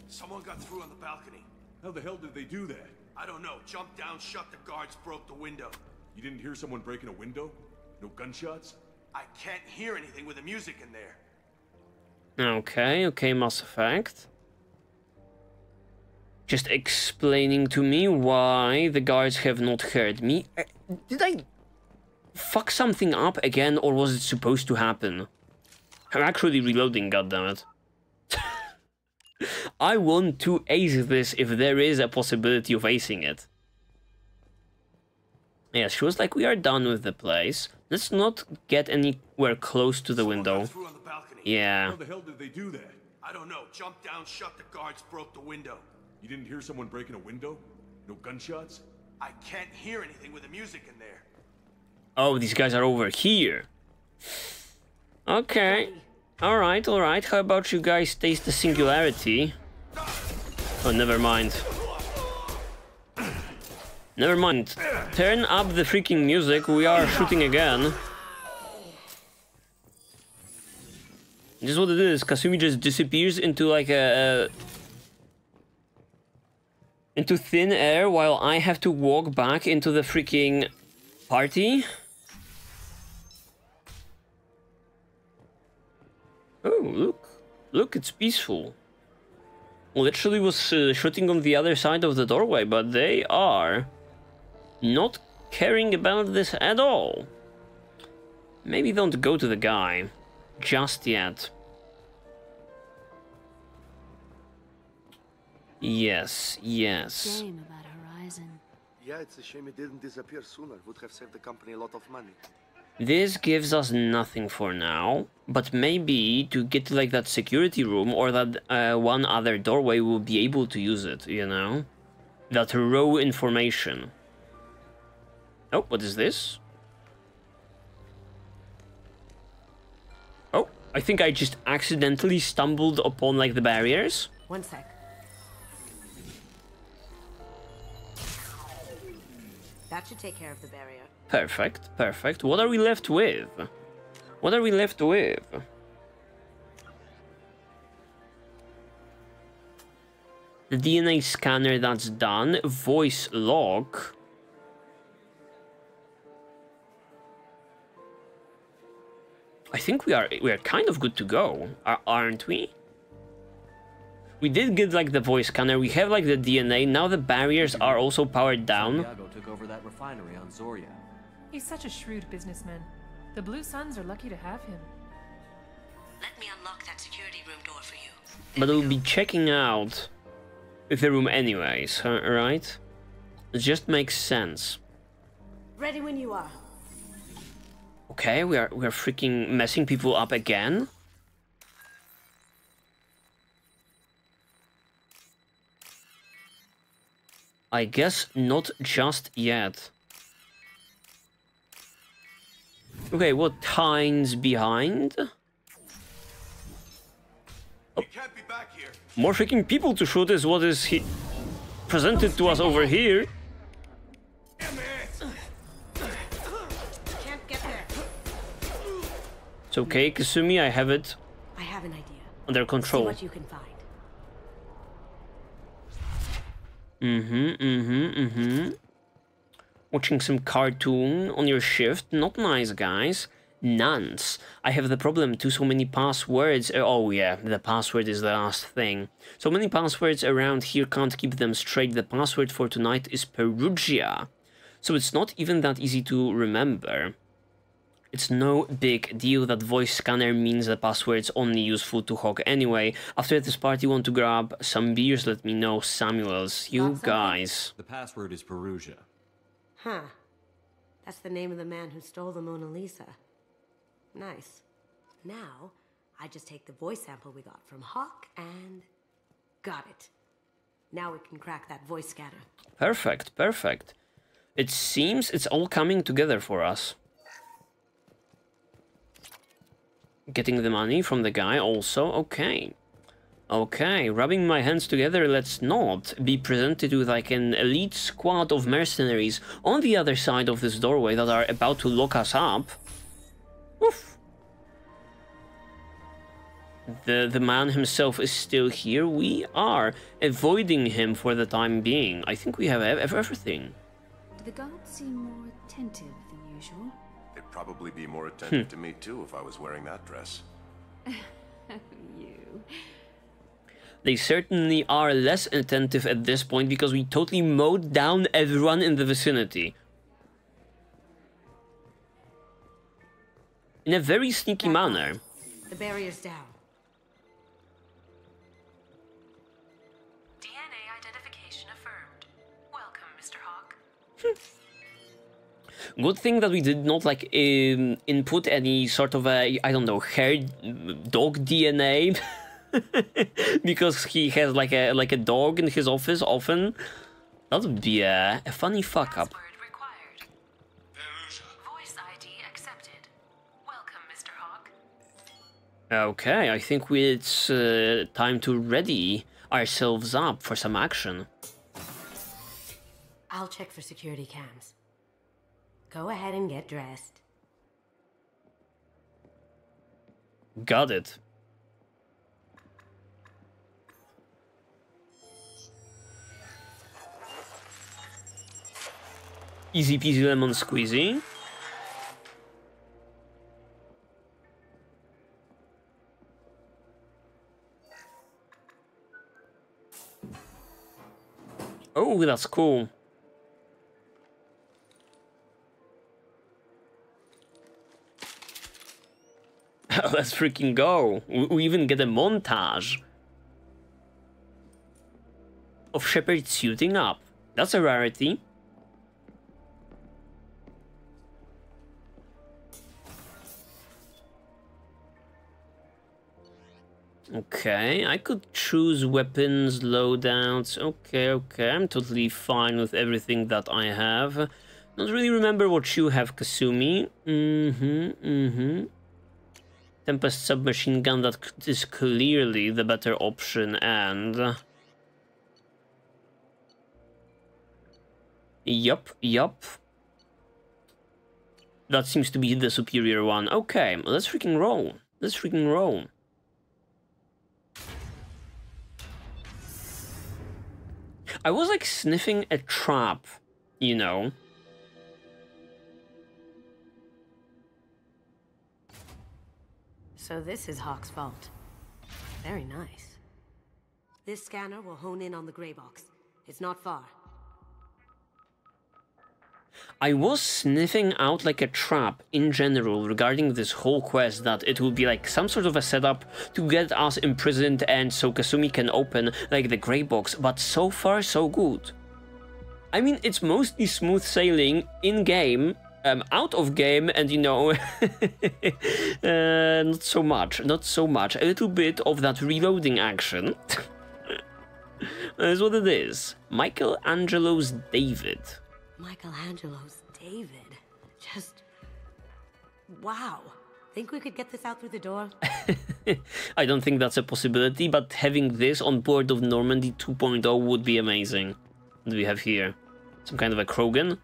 Someone got through on the balcony. How the hell did they do that? I don't know. Jumped down, shut the guards, broke the window. You didn't hear someone breaking a window? No gunshots? I can't hear anything with the music in there. Okay, Mass Effect. Just explaining to me why the guards have not heard me. Did I fuck something up again, or was it supposed to happen? I'm actually reloading, goddammit. I want to ace this if there is a possibility of acing it. Yeah, she was like, we are done with the place. Let's not get anywhere close to the window. Yeah. How the hell did they do that? I don't know. Jumped down, shut the guards, broke the window. You didn't hear someone breaking a window? No gunshots? I can't hear anything with the music in there. Oh, these guys are over here. Okay. Alright. How about you guys taste the singularity? Oh, never mind. Turn up the freaking music. We are shooting again. This is what it is. Kasumi just disappears into like into thin air while I have to walk back into the freaking party. Oh, look, it's peaceful. Literally was shooting on the other side of the doorway, but they are not caring about this at all. Maybe don't go to the guy just yet. Yes. Shame about Horizon. Yeah, it's a shame it didn't disappear sooner. Would have saved the company a lot of money. This gives us nothing for now, but maybe to get to like that security room or that one other doorway, we'll be able to use it, you know? That raw information. Oh, what is this? Oh, I think I just accidentally stumbled upon like the barriers. One sec. That should take care of the barrier. Perfect. What are we left with? The DNA scanner, that's done. Voice log. I think we are kind of good to go, aren't we? We did get like the voice scanner. We have like the DNA. Now the barriers are also powered down. Santiago took over that refinery on Zoria. He's such a shrewd businessman. The Blue Suns are lucky to have him. Let me unlock that security room door for you. But we'll be checking out the room anyways, right? It just makes sense. Ready when you are. Okay, we are freaking messing people up again. I guess not just yet. Okay, what time's behind? You can't be back here. More freaking people to shoot is what is presented to us over here. Damn it! Can't get there. It's okay, Kasumi, I have it I have an idea. under See control. what you can find. Watching some cartoon on your shift. Not nice, guys. Nance. I have the problem too, so many passwords. Oh yeah, the password is the last thing. So many passwords around here, can't keep them straight. The password for tonight is Perugia. So it's not even that easy to remember. It's no big deal. That voice scanner means the password's only useful to Hawk anyway. After this party, want to grab some beers? Let me know, Samuels. You guys. The password is Perugia. Huh. That's the name of the man who stole the Mona Lisa. Nice. Now, I just take the voice sample we got from Hawk and... got it. Now we can crack that voice scanner. Perfect. It seems it's all coming together for us. Getting the money from the guy also. Okay, rubbing my hands together, let's not be presented with like an elite squad of mercenaries on the other side of this doorway that are about to lock us up. Oof. The man himself is still here. We are avoiding him for the time being. I think we have everything. Do the guards seem more attentive than usual? They'd probably be more attentive to me too if I was wearing that dress. You. They certainly are less attentive at this point because we totally mowed down everyone in the vicinity. In a very sneaky manner. The barrier's down. DNA identification affirmed. Welcome, Mr. Hawk. Good thing that we did not like input any sort of a, I don't know, hair dog DNA. Because he has like a dog in his office often. That would be a funny fuck up. Password required. Voice ID accepted. Welcome, Mr. Hawk. Okay, I think it's time to ready ourselves up for some action. I'll check for security cams. Go ahead and get dressed. Got it. Easy peasy lemon squeezy. Oh, that's cool. Let's freaking go. We even get a montage of Shepard suiting up. That's a rarity. Okay, I could choose weapons, loadouts. Okay, I'm totally fine with everything that I have. Don't really remember what you have, Kasumi. Tempest submachine gun, that is clearly the better option, and... Yup. That seems to be the superior one. Okay, let's freaking roll. I was like sniffing a trap, you know. So this is Hawk's vault. Very nice. This scanner will hone in on the gray box. It's not far. I was sniffing out like a trap in general regarding this whole quest, that it will be like some sort of a setup to get us imprisoned and so Kasumi can open like the grey box, but so far so good. I mean, it's mostly smooth sailing in game, out of game, and you know, not so much, a little bit of that reloading action. That's what it is. Michelangelo's David. Michelangelo's David. Just... wow. Think we could get this out through the door? I don't think that's a possibility, but having this on board of Normandy 2.0 would be amazing. What do we have here? Some kind of a Krogan?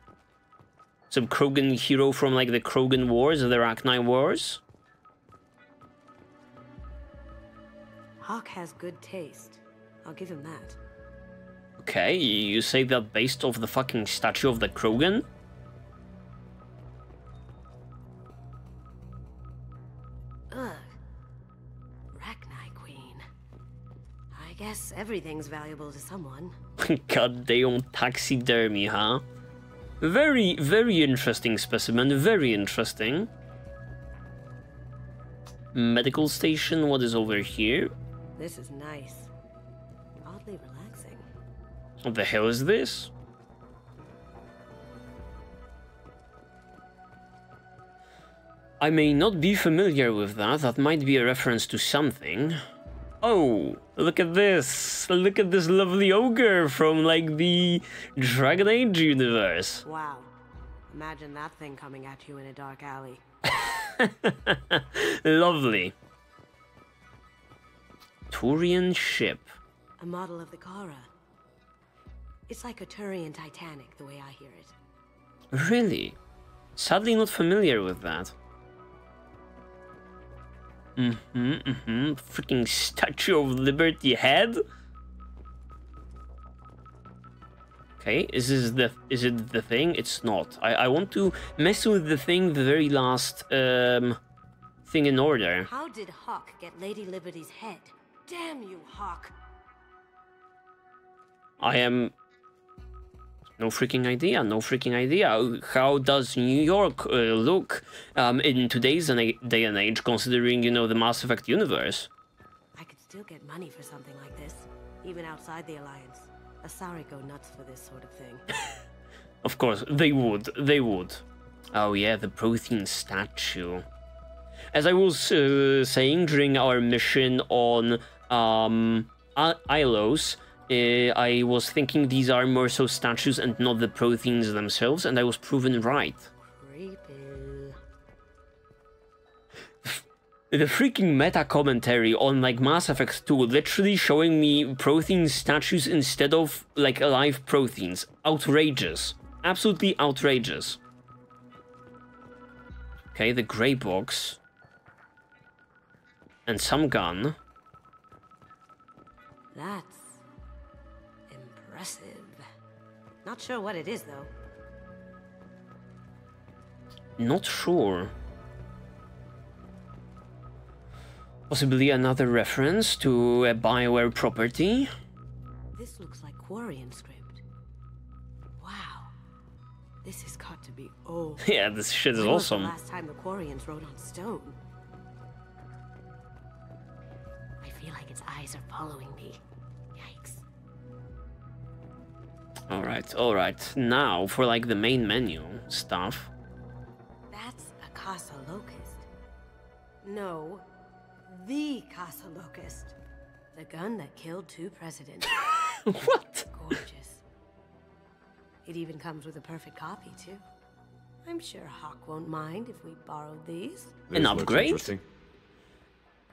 Some Krogan hero from like the Krogan Wars, the Arachni Wars? Hawk has good taste. I'll give him that. Okay, you say that based off the fucking statue of the Krogan? Ugh. Arachni Queen. I guess everything's valuable to someone. Goddamn taxidermy, huh? Very, very interesting specimen, very interesting. Medical station, what is over here? This is nice. Oddly relaxing. What the hell is this? I may not be familiar with that. That might be a reference to something. Oh, look at this. Look at this lovely ogre from like the Dragon Age universe. Wow. Imagine that thing coming at you in a dark alley. Lovely. Turian ship. A model of the Kara. It's like a Turian Titanic, the way I hear it. Really? Sadly not familiar with that. Freaking Statue of Liberty head? Okay, is it the thing? It's not. I want to mess with the thing, the very last thing in order. How did Hawk get Lady Liberty's head? Damn you, Hawk. I am... No freaking idea. How does New York look in today's day and age, considering, you know, the Mass Effect universe? I could still get money for something like this, even outside the Alliance. Asari go nuts for this sort of thing. Of course, they would. Oh yeah, the Prothean statue. As I was saying during our mission on Ilos, I was thinking these are more so statues and not the Protheans themselves, and I was proven right. Creepy. The freaking meta commentary on like Mass Effect 2 literally showing me Prothean statues instead of like alive Protheans. Outrageous. Absolutely outrageous. Okay, the grey box. And some gun. That's impressive. Not sure what it is, though. Not sure. Possibly another reference to a BioWare property. This looks like Quarian script. Wow. This has got to be old. Yeah, this shit is When was awesome. the last time the Quarians wrote on stone? I feel like its eyes are following me. Yikes. Alright. Now for like the main menu stuff. That's a Casa Locust. No, the Casa Locust. The gun that killed 2 presidents. What? Gorgeous. It even comes with a perfect copy, too. I'm sure Hawk won't mind if we borrowed these. An This looks upgrade? interesting.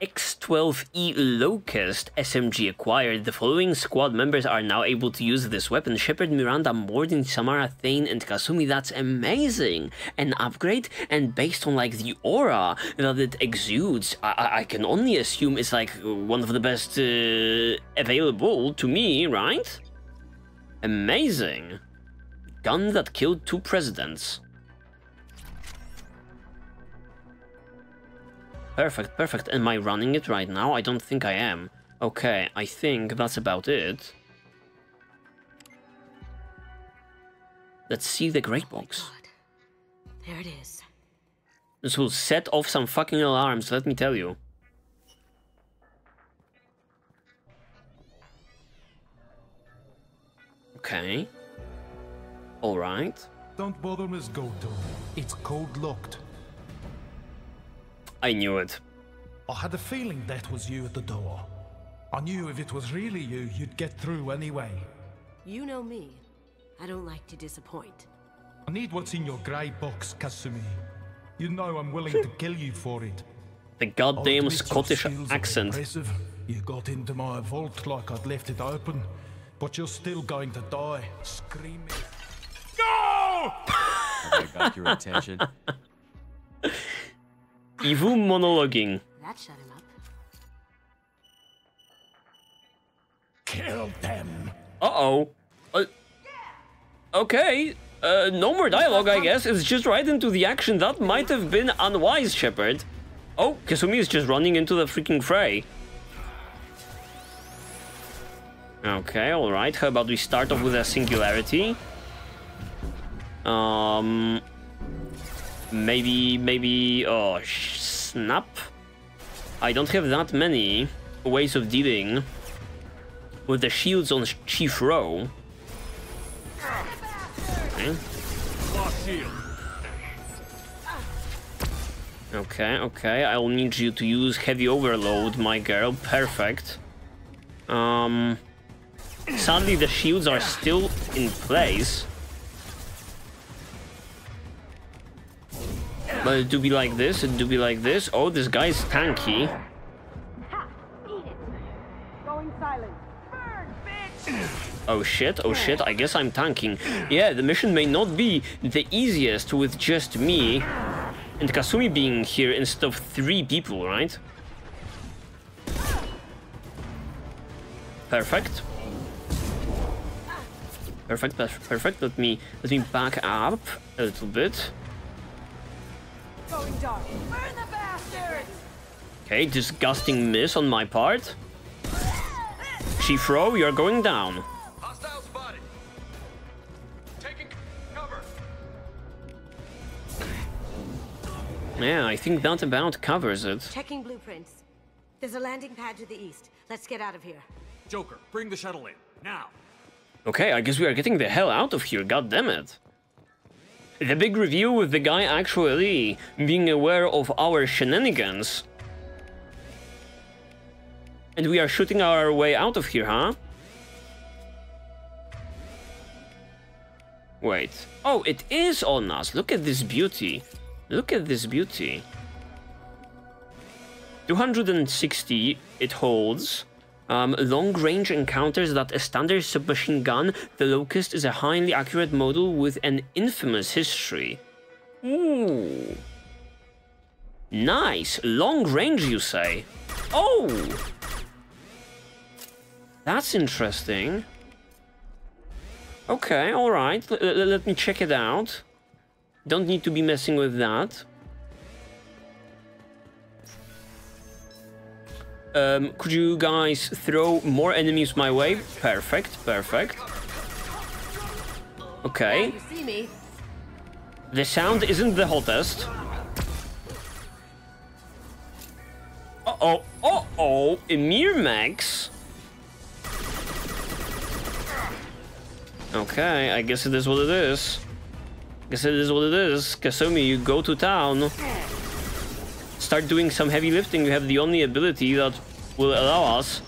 X-12E Locust SMG acquired. The following squad members are now able to use this weapon. Shepard, Miranda, Mordin, Samara, Thane, and Kasumi. That's amazing! An upgrade, and based on like the aura that it exudes, I can only assume it's like one of the best available to me, right? Amazing! Gun that killed 2 presidents. Perfect. Am I running it right now? I don't think I am. Okay, I think that's about it. Let's see the great box. God. There it is. This will set off some fucking alarms, let me tell you. Okay. Alright. Don't bother, Miss Goto. It's code locked. I knew it. I had a feeling that was you at the door. I knew if it was really you, you'd get through anyway. You know me. I don't like to disappoint. I need what's in your grey box, Kasumi. You know I'm willing to kill you for it. The I'll goddamn admit your Scottish skills are accent. impressive. You got into my vault like I'd left it open, but you're still going to die, screaming. No! I got your attention. Evil monologuing. That shut him up. Kill them. Uh-oh. Okay. No more dialogue, I guess. It's just right into the action. That might have been unwise, Shepard. Oh, Kasumi is just running into the freaking fray. Okay, alright. How about we start off with a singularity? Maybe... Oh, snap. I don't have that many ways of dealing with the shields on Chief Row. Okay. Okay, I'll need you to use heavy overload, my girl. Perfect. Sadly, the shields are still in place. But it do be like this, it do be like this. Oh, this guy's tanky. Oh shit, I guess I'm tanking. Yeah, the mission may not be the easiest with just me and Kasumi being here instead of 3 people, right? Perfect. Perfect. Let me back up a little bit. Going dark. Burn the bastards! Okay, disgusting miss on my part. Chief Row, you're going down. Hostile spotted. Taking cover. Yeah, I think that about covers it. Checking blueprints. There's a landing pad to the east. Let's get out of here. Joker, bring the shuttle in, now. Okay, I guess we are getting the hell out of here, god damn it. The big reveal with the guy actually being aware of our shenanigans. And we are shooting our way out of here, huh? Wait. Oh, it is on us. Look at this beauty. Look at this beauty. 260 it holds. Long-range encounters that a standard submachine gun, the Locust is a highly accurate model with an infamous history. Ooh. Nice. Long range, you say? Oh! That's interesting. Okay, alright. Let me check it out. Don't need to be messing with that. Could you guys throw more enemies my way? Perfect, perfect. Okay. You see me? The sound isn't the hottest. Uh-oh, uh-oh, Emir Max. Okay, I guess it is what it is. Guess it is what it is. Kasumi, you go to town. Start doing some heavy lifting. You have the only ability that will allow us.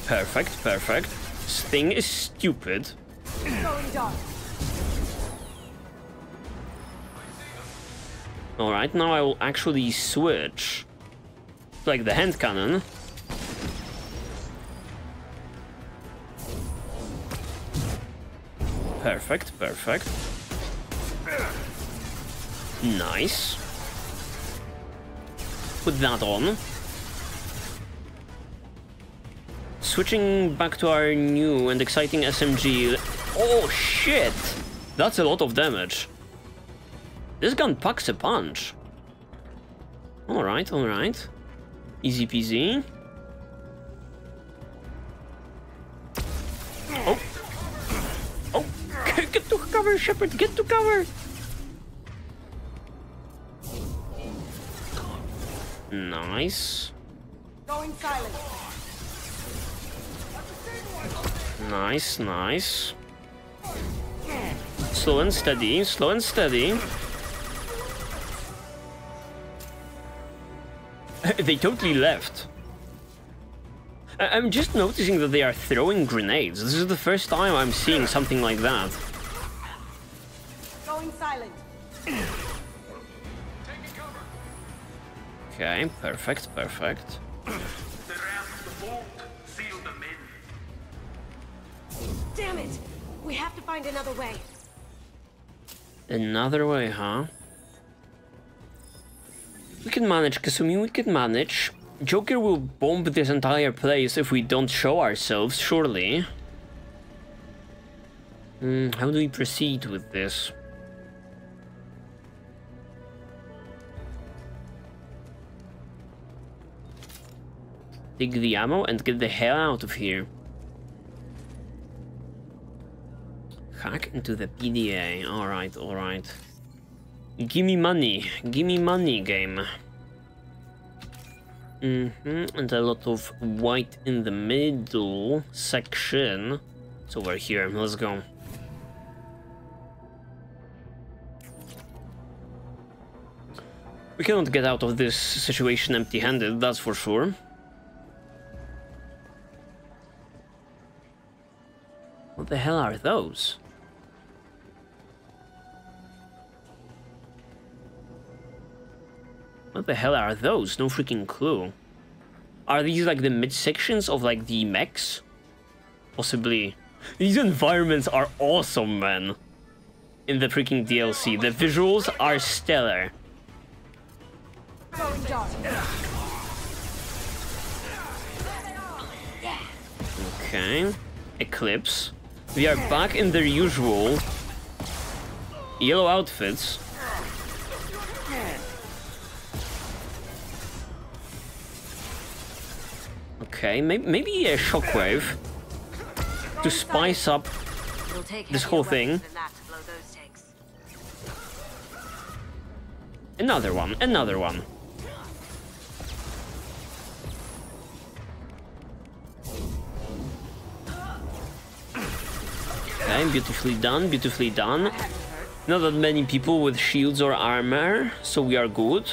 Perfect, perfect. This thing is stupid. Alright, now I will actually switch. Like the hand cannon. Perfect, perfect. Nice. Put that on. Switching back to our new and exciting SMG. Oh shit! That's a lot of damage. This gun packs a punch. Alright, alright. Easy peasy. Oh! Oh! Get to cover, Shepard! Get to cover! Nice. Going silent. Nice, nice. Slow and steady, slow and steady. They totally left. I'm just noticing that they are throwing grenades. This is the first time I'm seeing something like that. Going silent. Okay, perfect, perfect. Damn it! We have to find another way. Another way, huh? We can manage, Kasumi, we can manage. Joker will bomb this entire place if we don't show ourselves, surely. How do we proceed with this? Take the ammo and get the hell out of here. Hack into the PDA. Alright, alright. Gimme money, game. And a lot of white in the middle section. It's over here, let's go. We cannot get out of this situation empty-handed, that's for sure. What the hell are those? What the hell are those? No freaking clue. Are these like the midsections of like the mechs? Possibly. These environments are awesome, man. In the freaking DLC. The visuals are stellar. Okay. Eclipse. We are back in their usual yellow outfits. Okay, maybe a shockwave to spice up this whole thing. Another one, another one. Okay, beautifully done, beautifully done. Not that many people with shields or armor, so we are good.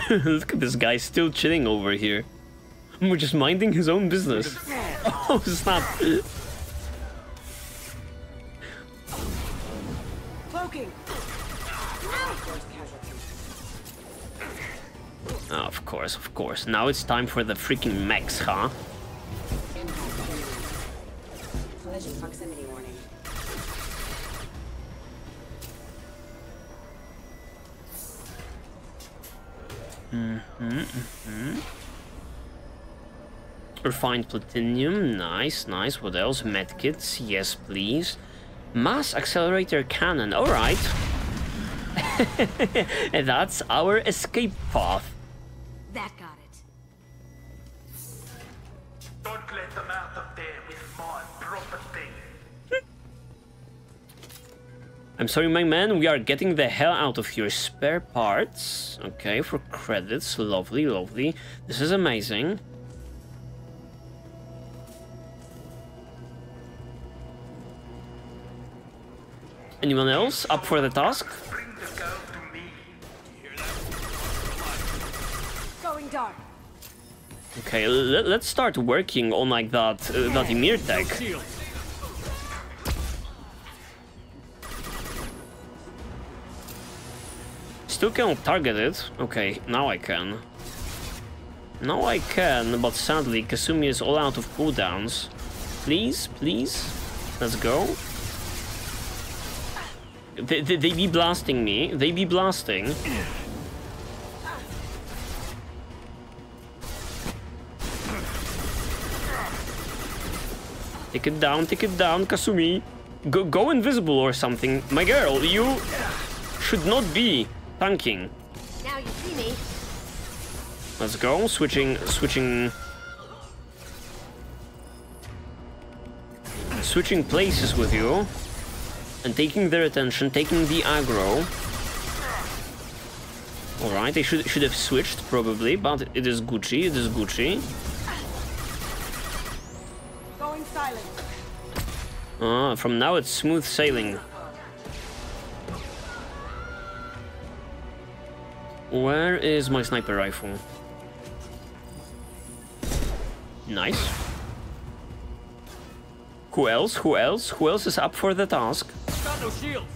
Look at this guy still chilling over here. We're just minding his own business. Oh, snap. Cloaking. Oh, of course, of course. Now it's time for the freaking mechs, huh? Collision proximity warning. Refined platinum, nice, nice. What else? Medkits, yes please. Mass accelerator cannon, alright. And that's our escape path. That got it. Don't let them out of there with my property. I'm sorry, my man, we are getting the hell out of here. Spare parts. Okay, for credits. Lovely, lovely. This is amazing. Anyone else up for the task? Bring the girl to me. Going dark. Okay, let's start working on like that Emir tech. Still can't target it. Okay, now I can. Now I can, but sadly Kasumi is all out of cooldowns. Please, please, let's go. They be blasting me. They be blasting. Take it down, Kasumi. Go invisible or something. My girl, you should not be tanking. Now you see me. Let's go. Switching places with you. And taking their attention, taking the aggro. Alright, they should have switched probably, but it is Gucci, it is Gucci. Going silent. From now it's smooth sailing. Where is my sniper rifle? Nice. Who else? Who else? Who else is up for the task? Got no shields.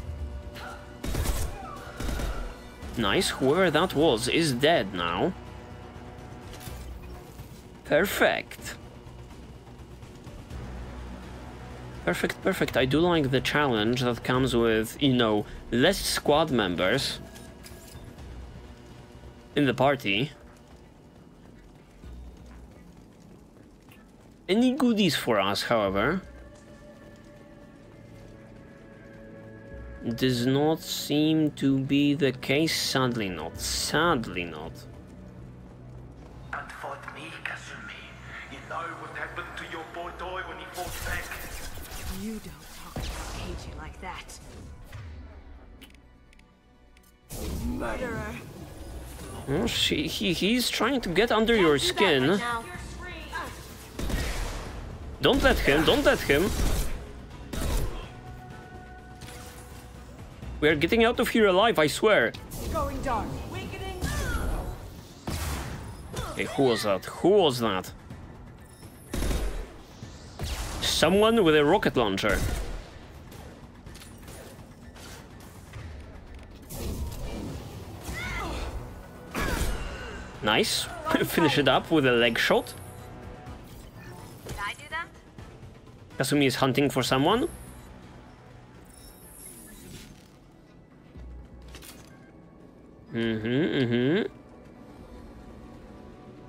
Nice. Whoever that was is dead now. Perfect. Perfect, perfect. I do like the challenge that comes with, you know, less squad members in the party. Any goodies for us, however? Does not seem to be the case, sadly not. Sadly not. And fight me, Kasumi. You know what happened to your boy Toy when he fought back. You don't talk about Keiji like that. Murderer. Well, he's trying to get under your skin. Right now. Don't let him, don't let him. We are getting out of here alive, I swear. Going dark. Okay, who was that? Who was that? Someone with a rocket launcher. Nice. Finish it up with a leg shot. Did I do that? Kasumi is hunting for someone.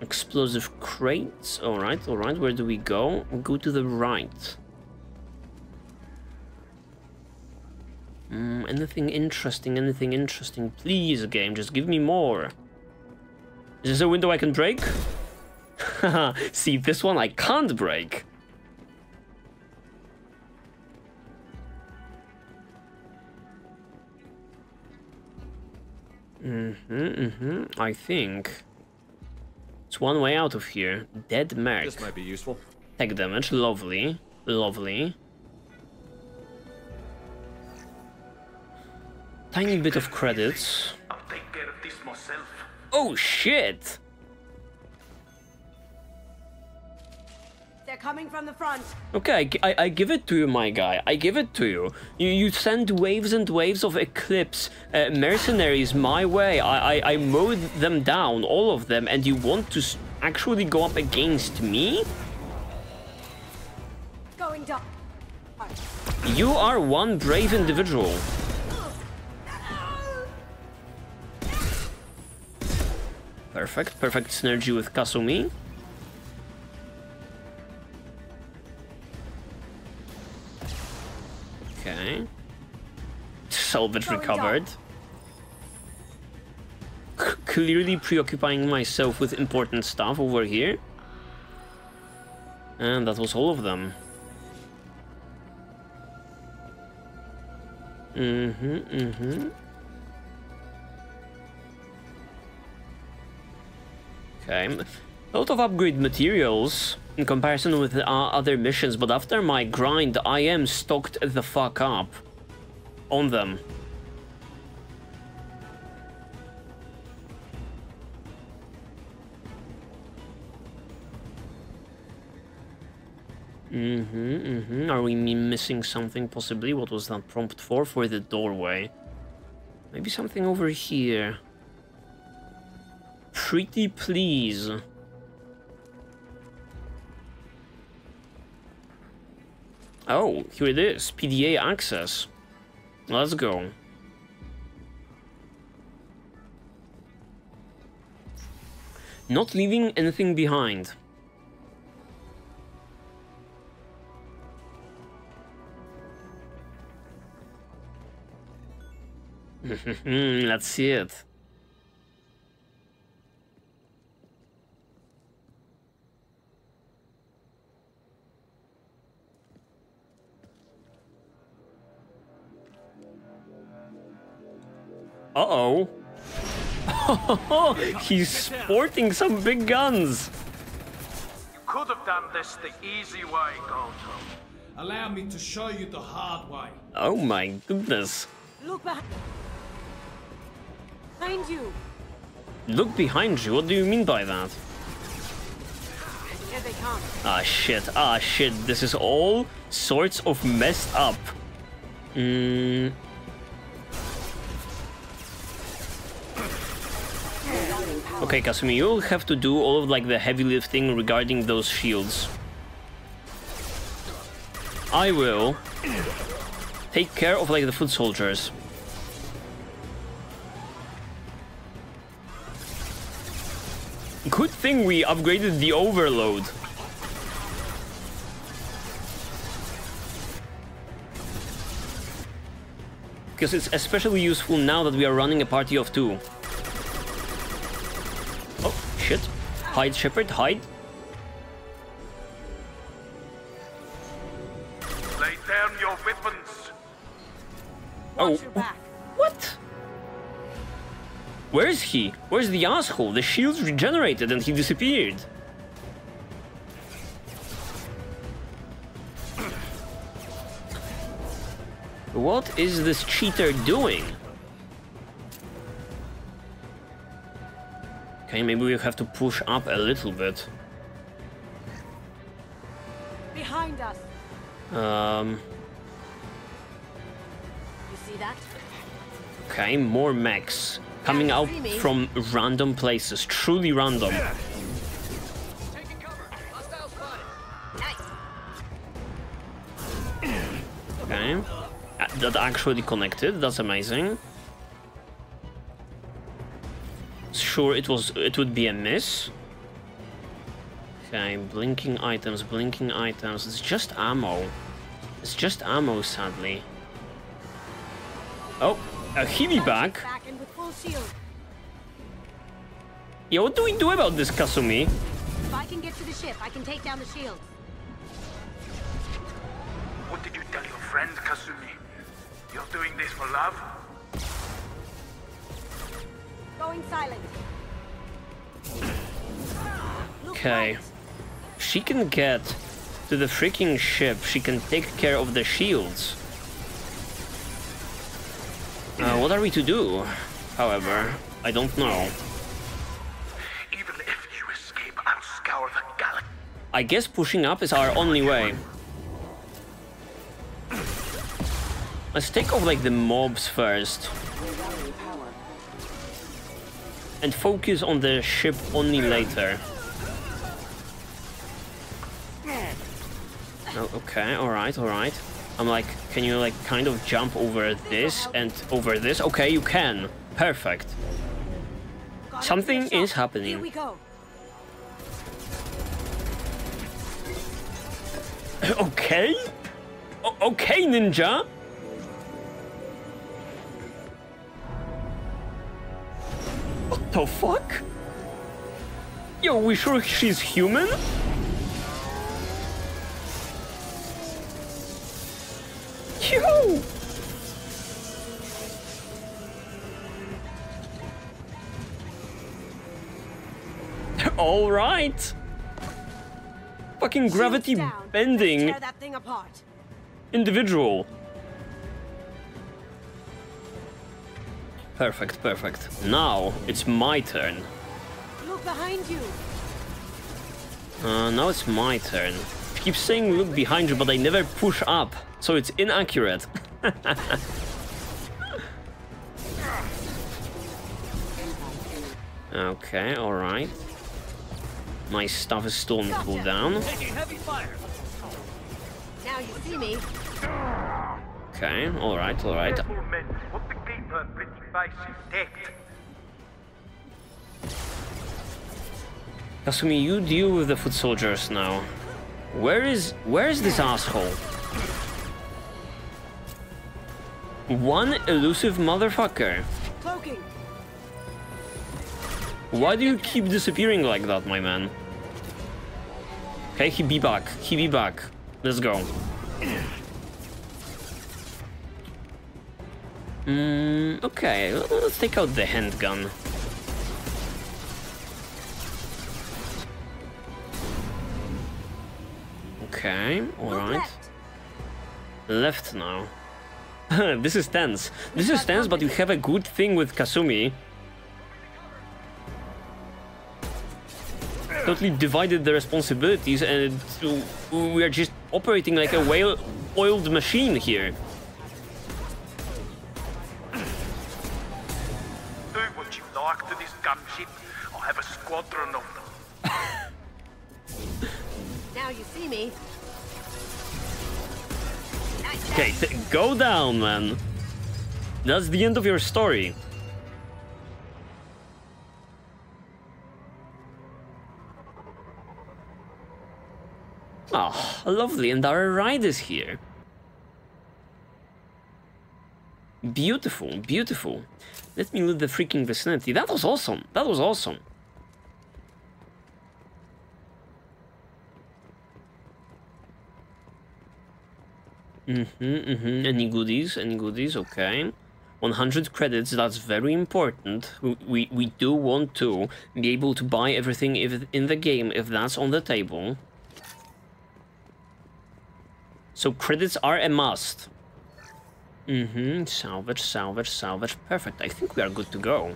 Explosive crates. Alright, alright. Where do we go? We go to the right. Anything interesting? Anything interesting? Please, game, just give me more. Is this a window I can break? Haha, see, this one I can't break. I think it's one way out of here. Dead merc. This might be useful. Tech damage, lovely, lovely. Tiny bit of credits. I'll take care of this myself. Oh shit! They're coming from the front. Okay, I give it to you, my guy. I give it to you. You send waves and waves of Eclipse mercenaries my way. I mowed them down, all of them, and you want to actually go up against me? Going dark. You are one brave individual. Perfect, perfect synergy with Kasumi. Okay. Salvage recovered. Clearly preoccupying myself with important stuff over here. And that was all of them. Okay. A lot of upgrade materials in comparison with other missions, but after my grind, I am stocked the fuck up on them. Are we missing something possibly? What was that prompt for? For the doorway. Maybe something over here. Pretty please. Oh, here it is. PDA access. Let's go. Not leaving anything behind. Let's see it. Uh-oh. He's sporting some big guns. You could have done this the easy way, Goto. Allow me to show you the hard way. Oh my goodness. Look behind you. Look behind you? What do you mean by that? Here they come. Ah shit, this is all sorts of messed up. Okay, Kasumi, you'll have to do all of like the heavy lifting regarding those shields. I will take care of like the foot soldiers. Good thing we upgraded the overload. Because it's especially useful now that we are running a party of 2. Oh, shit. Hide, Shepard, hide. Lay down your weapons. Oh, what? Where is he? Where's the asshole? The shields regenerated and he disappeared. What is this cheater doing? Okay, maybe we have to push up a little bit. Behind us. You see that? Okay, more mechs. Coming out from random places. Truly random. Taking cover. Hostile spotted. Okay. That actually connected. That's amazing. Sure, it would be a miss. Okay, blinking items, blinking items. It's just ammo. It's just ammo, sadly. Oh, a heavy bag. Yeah, what do we do about this, Kasumi? If I can get to the ship, I can take down the shield. What did you tell your friend, Kasumi? You're doing this for love? Going silent. Okay. She can get to the freaking ship. She can take care of the shields. What are we to do? However, I don't know. Even if you escape and scour the galaxy. I guess pushing up is our only way. Let's take off like the mobs first. And focus on the ship only later. Oh, okay, alright. I'm like, can you like kind of jump over this and over this? Okay, you can. Perfect. Something is happening. Here we go. Okay. Okay, ninja. What the fuck? Yo, we sure she's human? Yo! All right. Fucking gravity bending Tear that thing apart. individual. Perfect, perfect. Now it's my turn. Look behind you. Now it's my turn. She keeps saying look behind you, but I never push up, so it's inaccurate. Okay, alright. My stuff is still on cooldown. Taking heavy fire. Now you see me. Okay, alright, alright. What the keep her pretty face is decked. Kasumi, you deal with the foot soldiers now. Where is this asshole? One elusive motherfucker. Cloaking. Why do you keep disappearing like that, my man? Okay, he be back. He be back. Let's go. Okay, let's take out the handgun. Okay, alright. Left now. This is tense. This is tense, but you have a good thing with Kasumi. Totally divided the responsibilities, and we are just operating like a well-oiled machine here. Do what you like to this gunship. I have a squadron of them. Now you see me. Okay, go down, man. That's the end of your story. Ah, lovely, and our ride is here. Beautiful, beautiful. Let me loot the freaking vicinity. That was awesome. That was awesome. Any goodies? Any goodies? Okay. 100 credits, that's very important. We do want to be able to buy everything in the game if that's on the table. So credits are a must. Salvage, salvage, salvage. Perfect. I think we are good to go.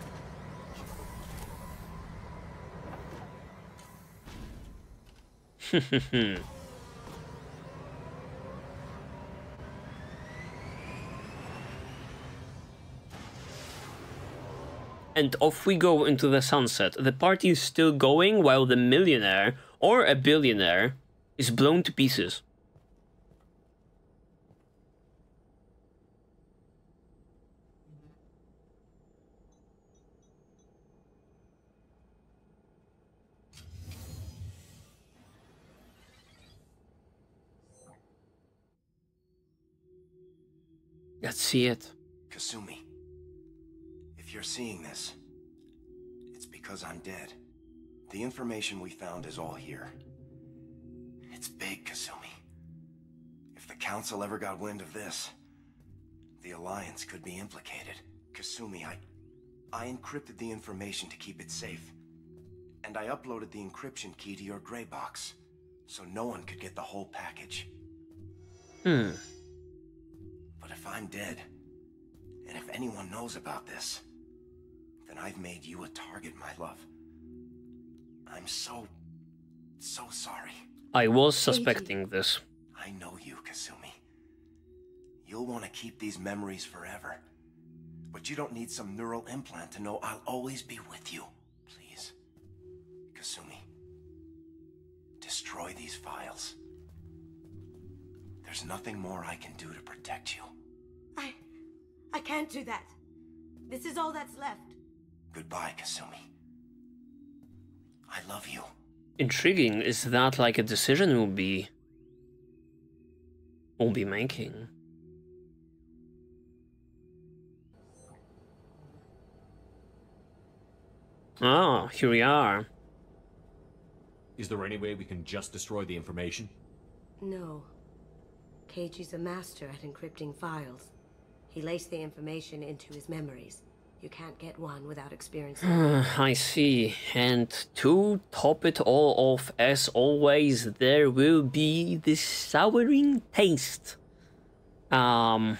And off we go into the sunset. The party is still going while the millionaire, or a billionaire, is blown to pieces. Let's see it. Kasumi, if you're seeing this, it's because I'm dead. The information we found is all here. It's big, Kasumi. If the Council ever got wind of this, the Alliance could be implicated. Kasumi, I encrypted the information to keep it safe. And I uploaded the encryption key to your gray box, so no one could get the whole package. But if I'm dead, and if anyone knows about this, then I've made you a target, my love. I'm so sorry. I was suspecting this. I know you, Kasumi. You'll want to keep these memories forever. But you don't need some neural implant to know I'll always be with you. Please, Kasumi, destroy these files. There's nothing more I can do to protect you. I can't do that. This is all that's left. Goodbye, Kasumi. I love you. Intriguing. Is that like a decision we'll be making? Ah, here we are. Is there any way we can just destroy the information? No. Keiji's a master at encrypting files. He laced the information into his memories. You can't get one without experiencing it. I see. And to top it all off, as always, there will be this souring taste. Of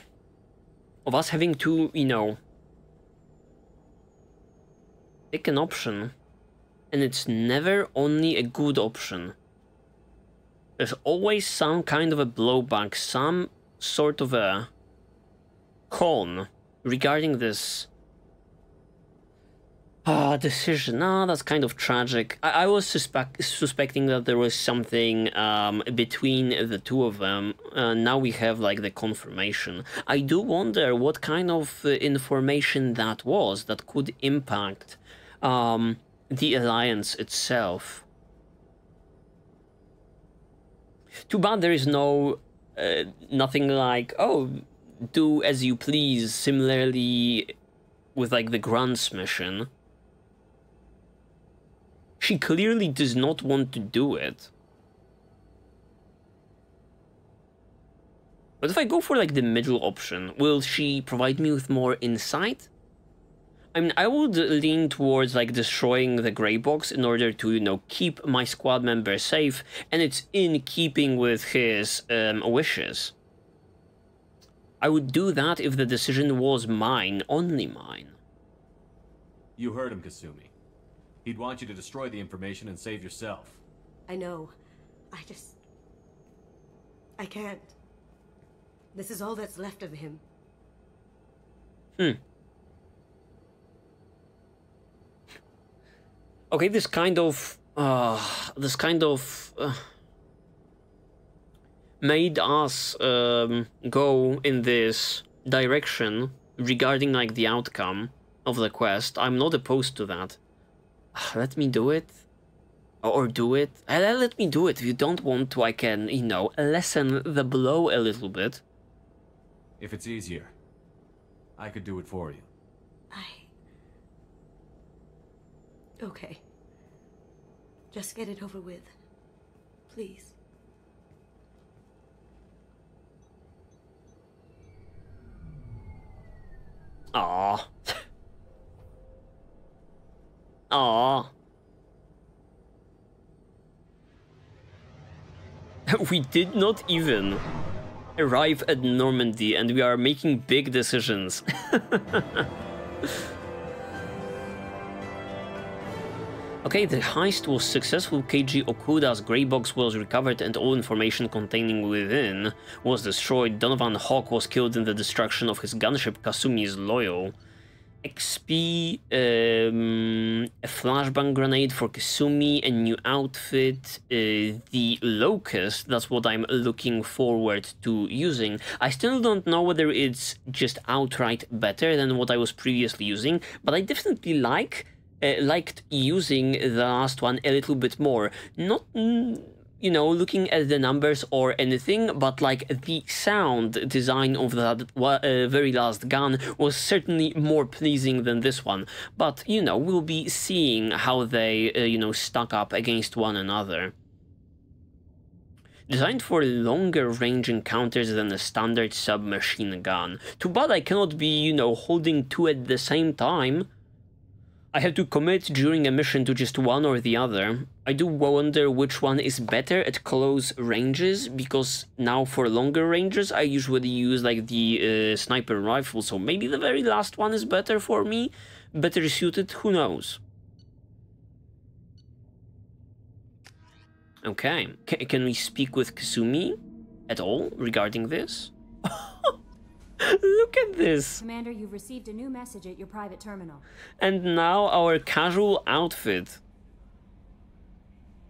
us having to, you know, pick an option. And it's never only a good option. There's always some kind of a blowback, some sort of a con regarding this decision. That's kind of tragic. I was suspecting that there was something between the two of them. Now we have like the confirmation. I do wonder what kind of information that was that could impact the alliance itself. Too bad there is no nothing like, oh, do as you please, similarly with like the Grant's mission. She clearly does not want to do it. But if I go for like the middle option, will she provide me with more insight? I mean, I would lean towards like destroying the grey box in order to, you know, keep my squad member safe, and it's in keeping with his wishes. I would do that if the decision was mine, only mine. You heard him, Kasumi. He'd want you to destroy the information and save yourself. I know. I can't. This is all that's left of him. Okay, this kind of made us go in this direction regarding like the outcome of the quest. I'm not opposed to that. Let me do it. Or do it. Let me do it. If you don't want to, I can, you know, lessen the blow a little bit. If it's easier, I could do it for you. Okay. Just get it over with. Please. Aww. Aww. We did not even arrive at Normandy and we are making big decisions. Okay, the heist was successful. Keiji Okuda's grey box was recovered and all information containing within was destroyed. Donovan Hawk was killed in the destruction of his gunship. Kasumi is loyal. XP, a flashbang grenade for Kasumi, a new outfit, the Locust, that's what I'm looking forward to using. I still don't know whether it's just outright better than what I was previously using, but I definitely liked using the last one a little bit more. Not, you know, looking at the numbers or anything, but like the sound design of that very last gun was certainly more pleasing than this one. But, you know, we'll be seeing how they, you know, stack up against one another. Designed for longer range encounters than a standard submachine gun. Too bad I cannot be, you know, holding two at the same time. I have to commit during a mission to just one or the other. I do wonder which one is better at close ranges, because now for longer ranges I usually use like the sniper rifle, so maybe the very last one is better for me, better suited, who knows. Okay, can we speak with Kasumi at all regarding this? Look at this! Commander, you've received a new message at your private terminal. And now our casual outfit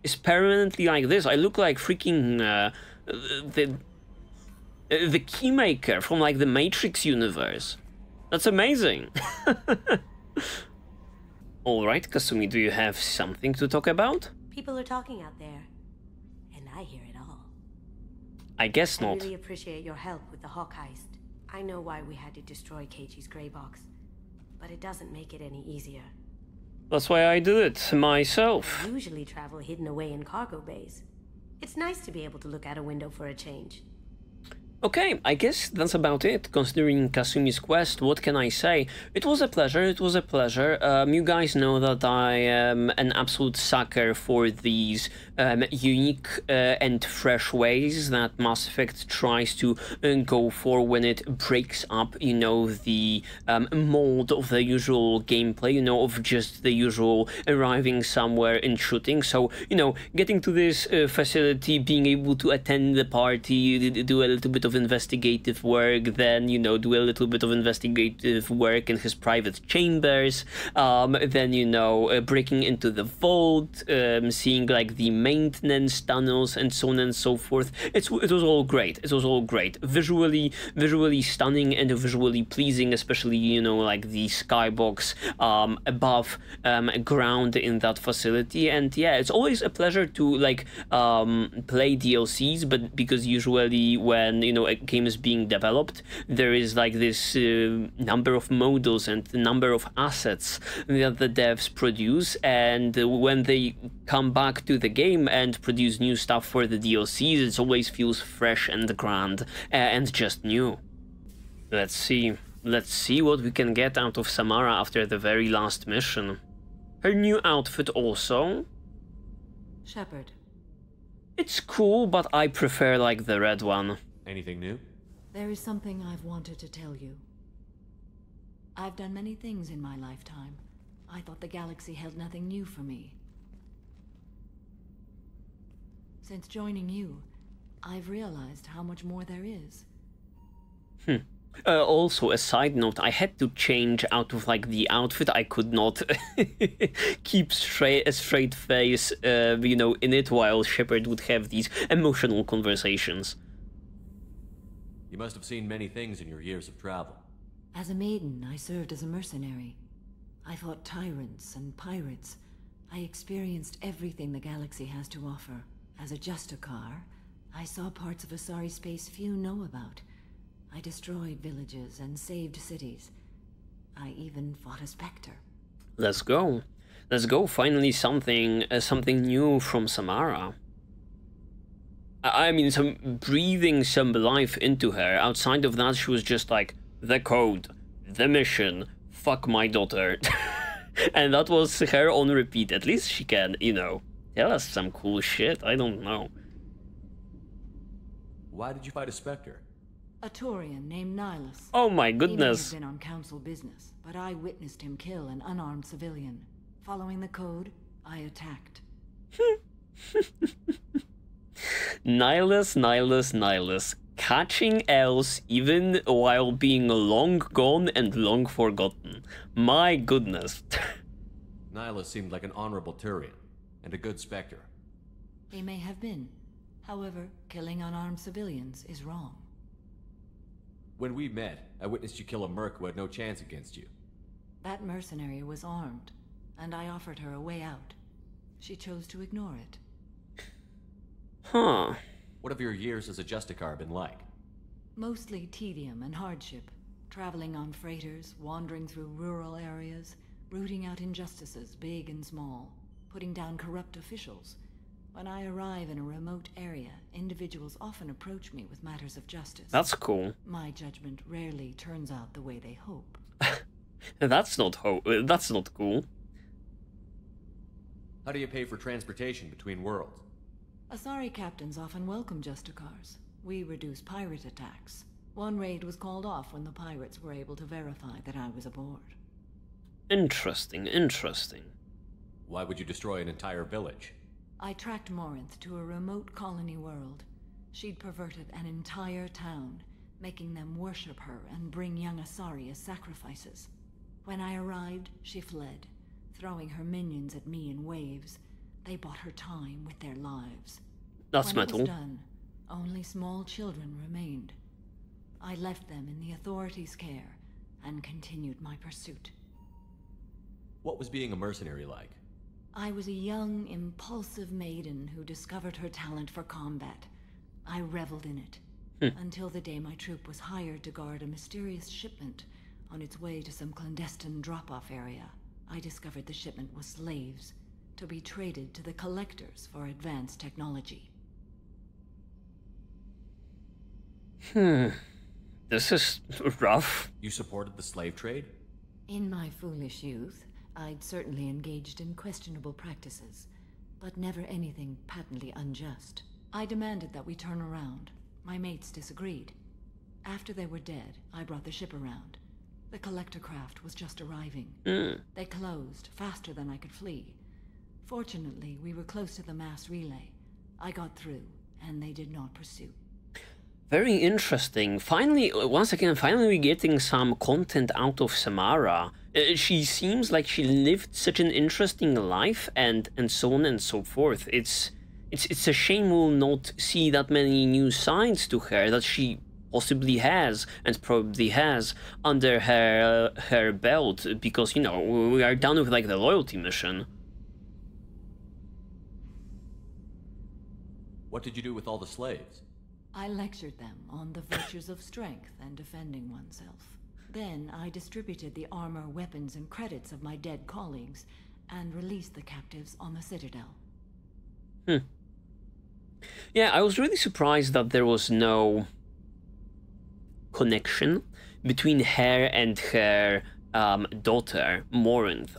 is permanently like this. I look like freaking The Keymaker from, like, the Matrix universe. That's amazing. Alright, Kasumi, do you have something to talk about? People are talking out there, and I hear it all. I guess not. I really appreciate your help with the Hawk heist. I know why we had to destroy Keiji's gray box, but it doesn't make it any easier. That's why I do it myself. I usually travel hidden away in cargo bays. It's nice to be able to look out a window for a change. Okay, I guess that's about it. Considering Kasumi's quest, what can I say? It was a pleasure, it was a pleasure. You guys know that I am an absolute sucker for these unique and fresh ways that Mass Effect tries to go for when it breaks up, you know, the mold of the usual gameplay, you know, of just the usual arriving somewhere and shooting. So, you know, getting to this facility, being able to attend the party, do a little bit of investigative work, then, you know, do a little bit of investigative work in his private chambers, then, you know, breaking into the vault, seeing like the maintenance tunnels and so on and so forth. It was all great. It was all great. Visually stunning and visually pleasing, especially, you know, like the skybox above ground in that facility. And yeah, it's always a pleasure to like play DLCs, but because usually when, you know, a game is being developed, there is like this number of models and the number of assets that the devs produce, and when they come back to the game and produce new stuff for the DLCs, it always feels fresh and grand and just new. Let's see what we can get out of Samara after the very last mission. Her new outfit also. Shepard. It's cool, but I prefer like the red one. Anything new? There is something I've wanted to tell you. I've done many things in my lifetime. I thought the galaxy held nothing new for me. Since joining you, I've realized how much more there is. Also, a side note, I had to change out of like the outfit. I could not keep a straight face, you know, in it while Shepard would have these emotional conversations. You must have seen many things in your years of travel. As a maiden, I served as a mercenary. I fought tyrants and pirates. I experienced everything the galaxy has to offer. As a Justicar, I saw parts of Asari space few know about. I destroyed villages and saved cities. I even fought a Spectre. Let's go. Let's go. Finally something new from Samara. I mean, breathing some life into her. Outside of that, she was just like, the code, the mission, fuck my daughter. And that was her on repeat. At least she can, you know, tell us some cool shit. I don't know. Why did you fight a Spectre? A Turian named Nihilus. Oh my goodness. He may have been on council business, but I witnessed him kill an unarmed civilian. Following the code, I attacked. Nihilus. Catching L's even while being long gone and long forgotten. My goodness. Nihilus seemed like an honorable Turian, and a good Spectre. He may have been. However, killing unarmed civilians is wrong. When we met, I witnessed you kill a merc who had no chance against you. That mercenary was armed, and I offered her a way out. She chose to ignore it. Huh. What have your years as a Justicar been like? Mostly tedium and hardship. Traveling on freighters, wandering through rural areas, rooting out injustices, big and small, putting down corrupt officials. When I arrive in a remote area, individuals often approach me with matters of justice. That's cool. My judgment rarely turns out the way they hope. That's not cool. How do you pay for transportation between worlds? Asari captains often welcome Justicars. We reduce pirate attacks. One raid was called off when the pirates were able to verify that I was aboard. Interesting. Why would you destroy an entire village? I tracked Morinth to a remote colony world. She'd perverted an entire town, making them worship her and bring young Asari as sacrifices. When I arrived, she fled, throwing her minions at me in waves. They bought her time with their lives. That's when metal. It was done, only small children remained. I left them in the authorities' care and continued my pursuit. What was being a mercenary like? I was a young, impulsive maiden who discovered her talent for combat. I reveled in it, until the day my troop was hired to guard a mysterious shipment on its way to some clandestine drop-off area. I discovered the shipment was slaves, to be traded to the collectors for advanced technology. This is rough. You supported the slave trade? In my foolish youth, I'd certainly engaged in questionable practices, but never anything patently unjust. I demanded that we turn around. My mates disagreed. After they were dead, I brought the ship around. The collector craft was just arriving. They closed faster than I could flee. Fortunately, we were close to the mass relay. I got through, and they did not pursue. Very interesting. Finally, once again, finally we're getting some content out of Samara. She seems like she lived such an interesting life, and so on and so forth. It's a shame we'll not see that many new sides to her that she possibly has, and probably has, under her belt, because, you know, we are done with, like, the loyalty mission. What did you do with all the slaves? I lectured them on the virtues of strength and defending oneself. Then I distributed the armor, weapons, and credits of my dead colleagues, and released the captives on the Citadel. Yeah, I was really surprised that there was no connection between her and her daughter, Morinth.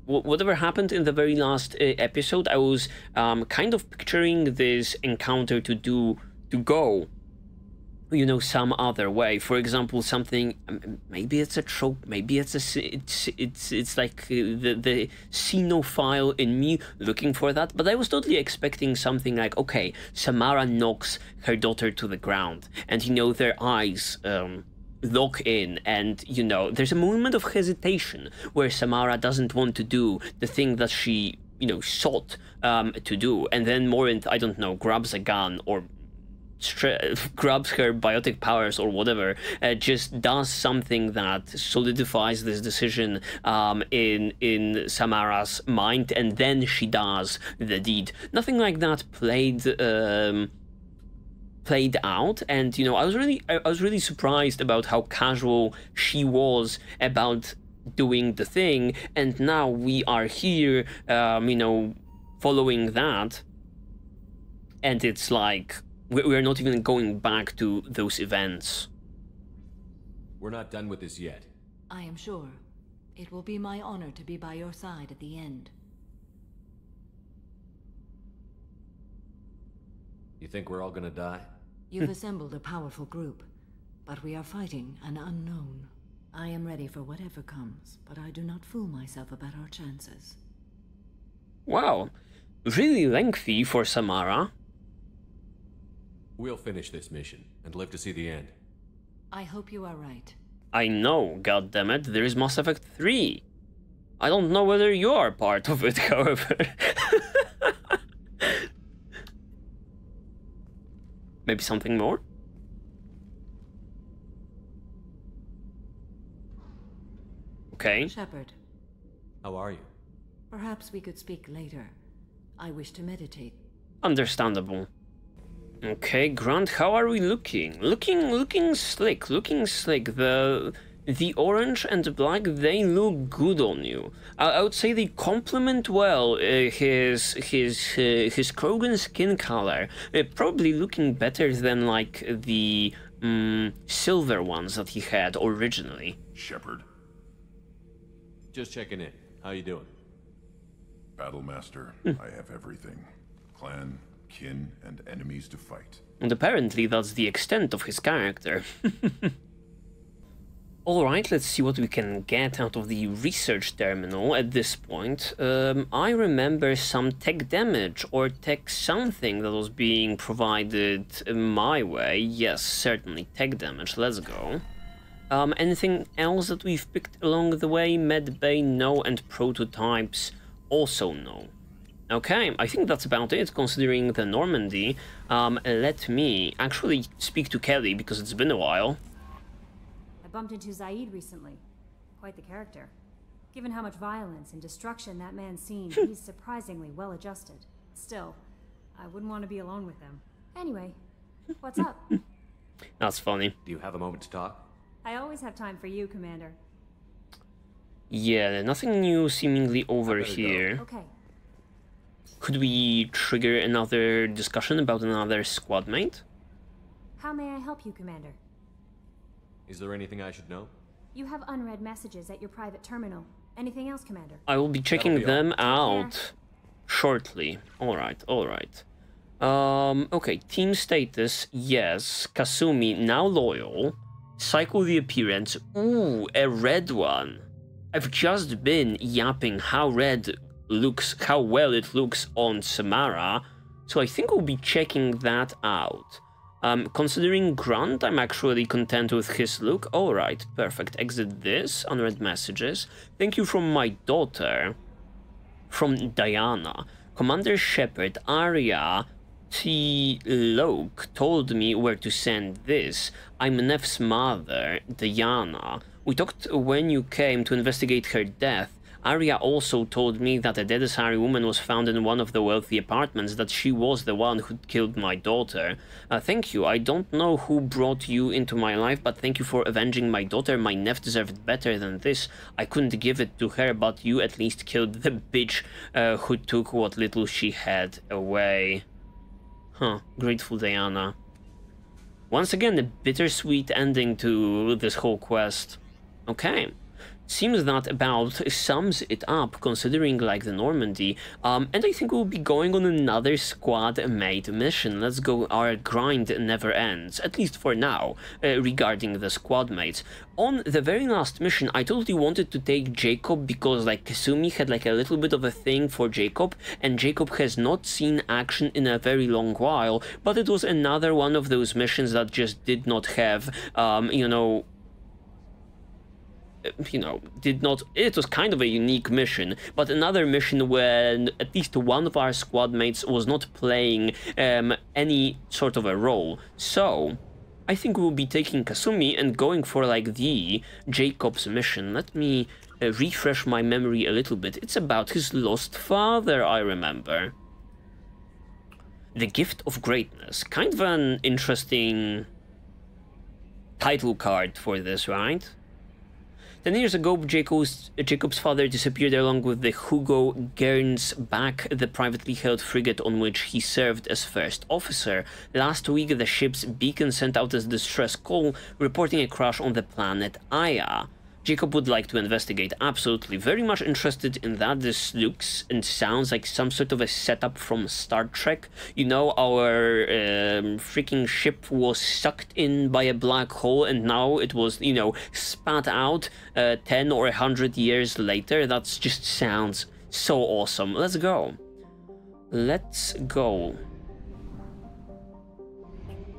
Whatever happened in the very last episode, I was kind of picturing this encounter to go, you know, some other way. For example, something, maybe it's a trope, maybe it's like the xenophile in me looking for that, but I was totally expecting something like, okay, Samara knocks her daughter to the ground, and, you know, their eyes lock in, and, you know, there's a moment of hesitation where Samara doesn't want to do the thing that she, you know, sought to do, and then Morinth, I don't know, grabs a gun or grabs her biotic powers or whatever, just does something that solidifies this decision in Samara's mind, and then she does the deed. Nothing like that played out, and, you know, I was really surprised about how casual she was about doing the thing, and now we are here, you know, following that, and it's like we're not even going back to those events. We're not done with this yet. I am sure. It will be my honor to be by your side at the end. You think we're all gonna die? You've assembled a powerful group, but we are fighting an unknown. I am ready for whatever comes, but I do not fool myself about our chances. Wow, really lengthy for Samara. We'll finish this mission and live to see the end. I hope you are right. I know, goddammit, there is Mass Effect 3. I don't know whether you are part of it, however. Maybe something more? Okay. Shepard. How are you? Perhaps we could speak later. I wish to meditate. Understandable. Okay, Grant, how are we looking? Looking slick, The orange and black, they look good on you. I would say they complement well his Krogan skin color. Probably looking better than, like, the silver ones that he had originally. Shepard. Just checking in. How you doing? Battlemaster, I have everything. Clan, kin, and enemies to fight. And apparently that's the extent of his character. Alright, let's see what we can get out of the research terminal at this point. I remember some tech damage or tech something that was being provided my way. Yes, certainly, tech damage, let's go. Anything else that we've picked along the way? Med bay, no, and prototypes, also no. Okay, I think that's about it, considering the Normandy. Let me actually speak to Kelly, because it's been a while. I bumped into Zaid recently. Quite the character. Given how much violence and destruction that man's seen, he's surprisingly well adjusted. Still, I wouldn't want to be alone with him. Anyway, what's up? That's funny. Do you have a moment to talk? I always have time for you, Commander. Yeah, nothing new seemingly over here. Okay. Could we trigger another discussion about another squad mate? How may I help you, Commander? Is there anything I should know? You have unread messages at your private terminal. Anything else, Commander? I will be checking them out shortly. Alright, alright. Okay, team status, yes. Kasumi, now loyal. Cycle the appearance. Ooh, a red one. I've just been yapping how red looks, how well it looks on Samara, so I think we'll be checking that out. Considering Grunt, I'm actually content with his look. Alright, perfect. Exit this, unread messages. Thank you from my daughter. From Diana. Commander Shepard, Arya T. Loke told me where to send this. I'm Neff's mother, Diana. We talked when you came to investigate her death. Arya also told me that a dead Asari woman was found in one of the wealthy apartments, that she was the one who killed my daughter. Thank you. I don't know who brought you into my life, but thank you for avenging my daughter. My Neff deserved better than this. I couldn't give it to her, but you at least killed the bitch who took what little she had away. Huh. Grateful Diana. Once again, a bittersweet ending to this whole quest. Okay. Seems that about sums it up, considering like the Normandy, and I think we'll be going on another squad mate mission. Let's go, our grind never ends, at least for now, regarding the squad mates. On the very last mission, I totally wanted to take Jacob because like Kasumi had like a little bit of a thing for Jacob, and Jacob has not seen action in a very long while, but it was another one of those missions that just did not have, it was kind of a unique mission, but another mission when at least one of our squad mates was not playing any sort of a role. So I think we'll be taking Kasumi and going for like the Jacob's mission. Let me refresh my memory a little bit. It's about his lost father, I remember. The Gift of Greatness. Kind of an interesting title card for this, right? 10 years ago, Jacob's father disappeared along with the Hugo Gernsback, the privately held frigate on which he served as first officer. Last week, the ship's beacon sent out a distress call, reporting a crash on the planet Aya. Jacob would like to investigate. Absolutely. Very much interested in that. This looks and sounds like some sort of a setup from Star Trek. You know, our freaking ship was sucked in by a black hole and now it was, you know, spat out 10 or 100 years later. That just sounds so awesome. Let's go. Let's go.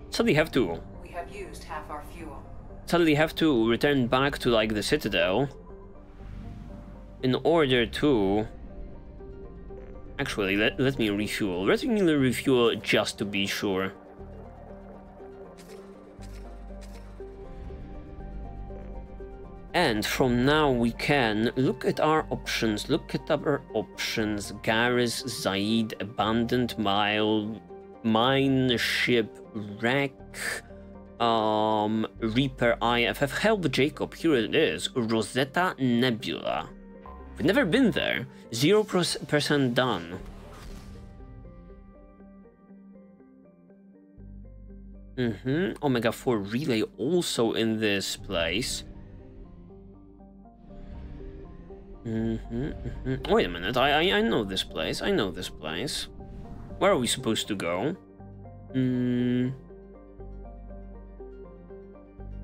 Suddenly have to. We have used half our fuel. Suddenly have to return back to like the Citadel in order to actually let me refuel. Let me refuel just to be sure. And from now we can look at our options. Look at our options. Garrus, Zaid, Abandoned Mile, Mine Ship, Wreck. Reaper IFF, Help Jacob, here it is, Rosetta Nebula. We've never been there. 0% done. Omega 4 relay also in this place. Wait a minute, I know this place, I know this place. Where are we supposed to go?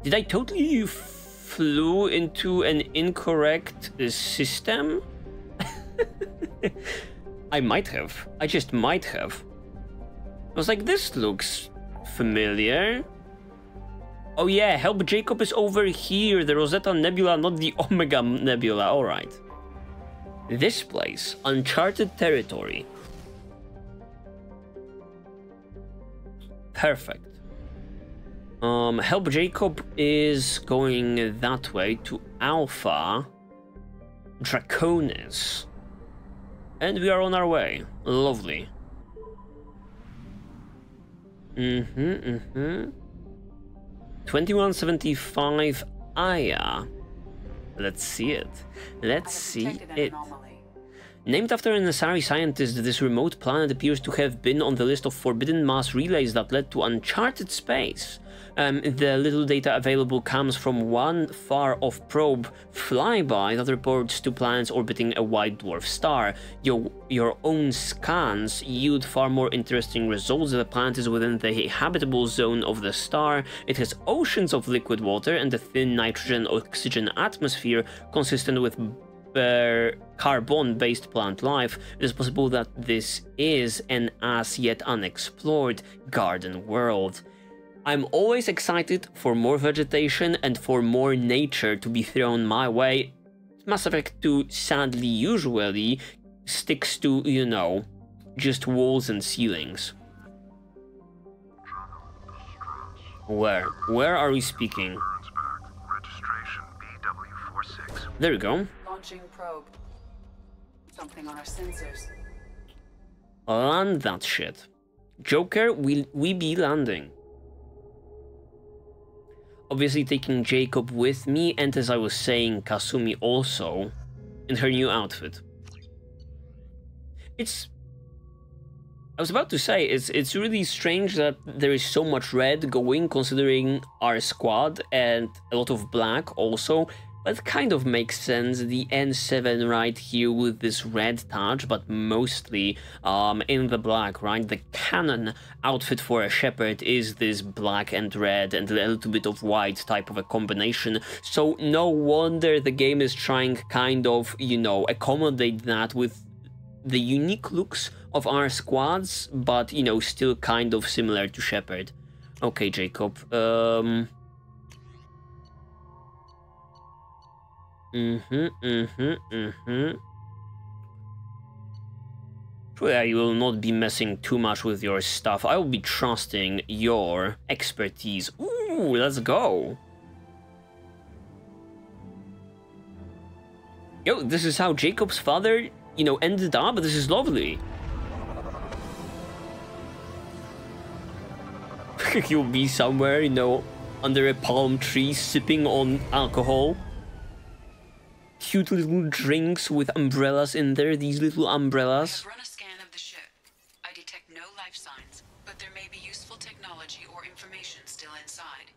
Did I totally flew into an incorrect system? I might have. I just might have. I was like, this looks familiar. Oh yeah, Help Jacob is over here. The Rosetta Nebula, not the Omega Nebula. Alright. This place, uncharted territory. Perfect. Help Jacob is going that way to Alpha Draconis. And we are on our way. Lovely. 2175 Aya. Let's see it. Let's see it. Named after an Asari scientist, this remote planet appears to have been on the list of forbidden mass relays that led to uncharted space. The little data available comes from one far-off probe flyby that reports two planets orbiting a white dwarf star. Your own scans yield far more interesting results. The planet is within the habitable zone of the star. It has oceans of liquid water and a thin nitrogen-oxygen atmosphere consistent with carbon-based plant life. It is possible that this is an as yet unexplored garden world. I'm always excited for more vegetation and for more nature to be thrown my way. Mass Effect 2 sadly usually sticks to, you know, just walls and ceilings. Where are we speaking? Registration BW46. There we go. Launching probe. Something on our sensors. Land that shit. Joker, will we be landing? Obviously taking Jacob with me, and as I was saying, Kasumi also, in her new outfit. I was about to say, it's really strange that there is so much red going, considering our squad, and a lot of black also. But it kind of makes sense, the N7 right here with this red touch, but mostly in the black, right? The canon outfit for a Shepard is this black and red and a little bit of white type of a combination. So no wonder the game is trying kind of, you know, accommodate that with the unique looks of our squads, but, you know, still kind of similar to Shepard. Okay, Jacob. Surely I will not be messing too much with your stuff. I will be trusting your expertise. Ooh, let's go. Yo, this is how Jacob's father, you know, ended up. This is lovely. He'll be somewhere, you know, under a palm tree sipping on alcohol. Cute little drinks with umbrellas in there, these little umbrellas. I have run a scan of the ship. I detect no life signs, but there may be useful technology or information still inside.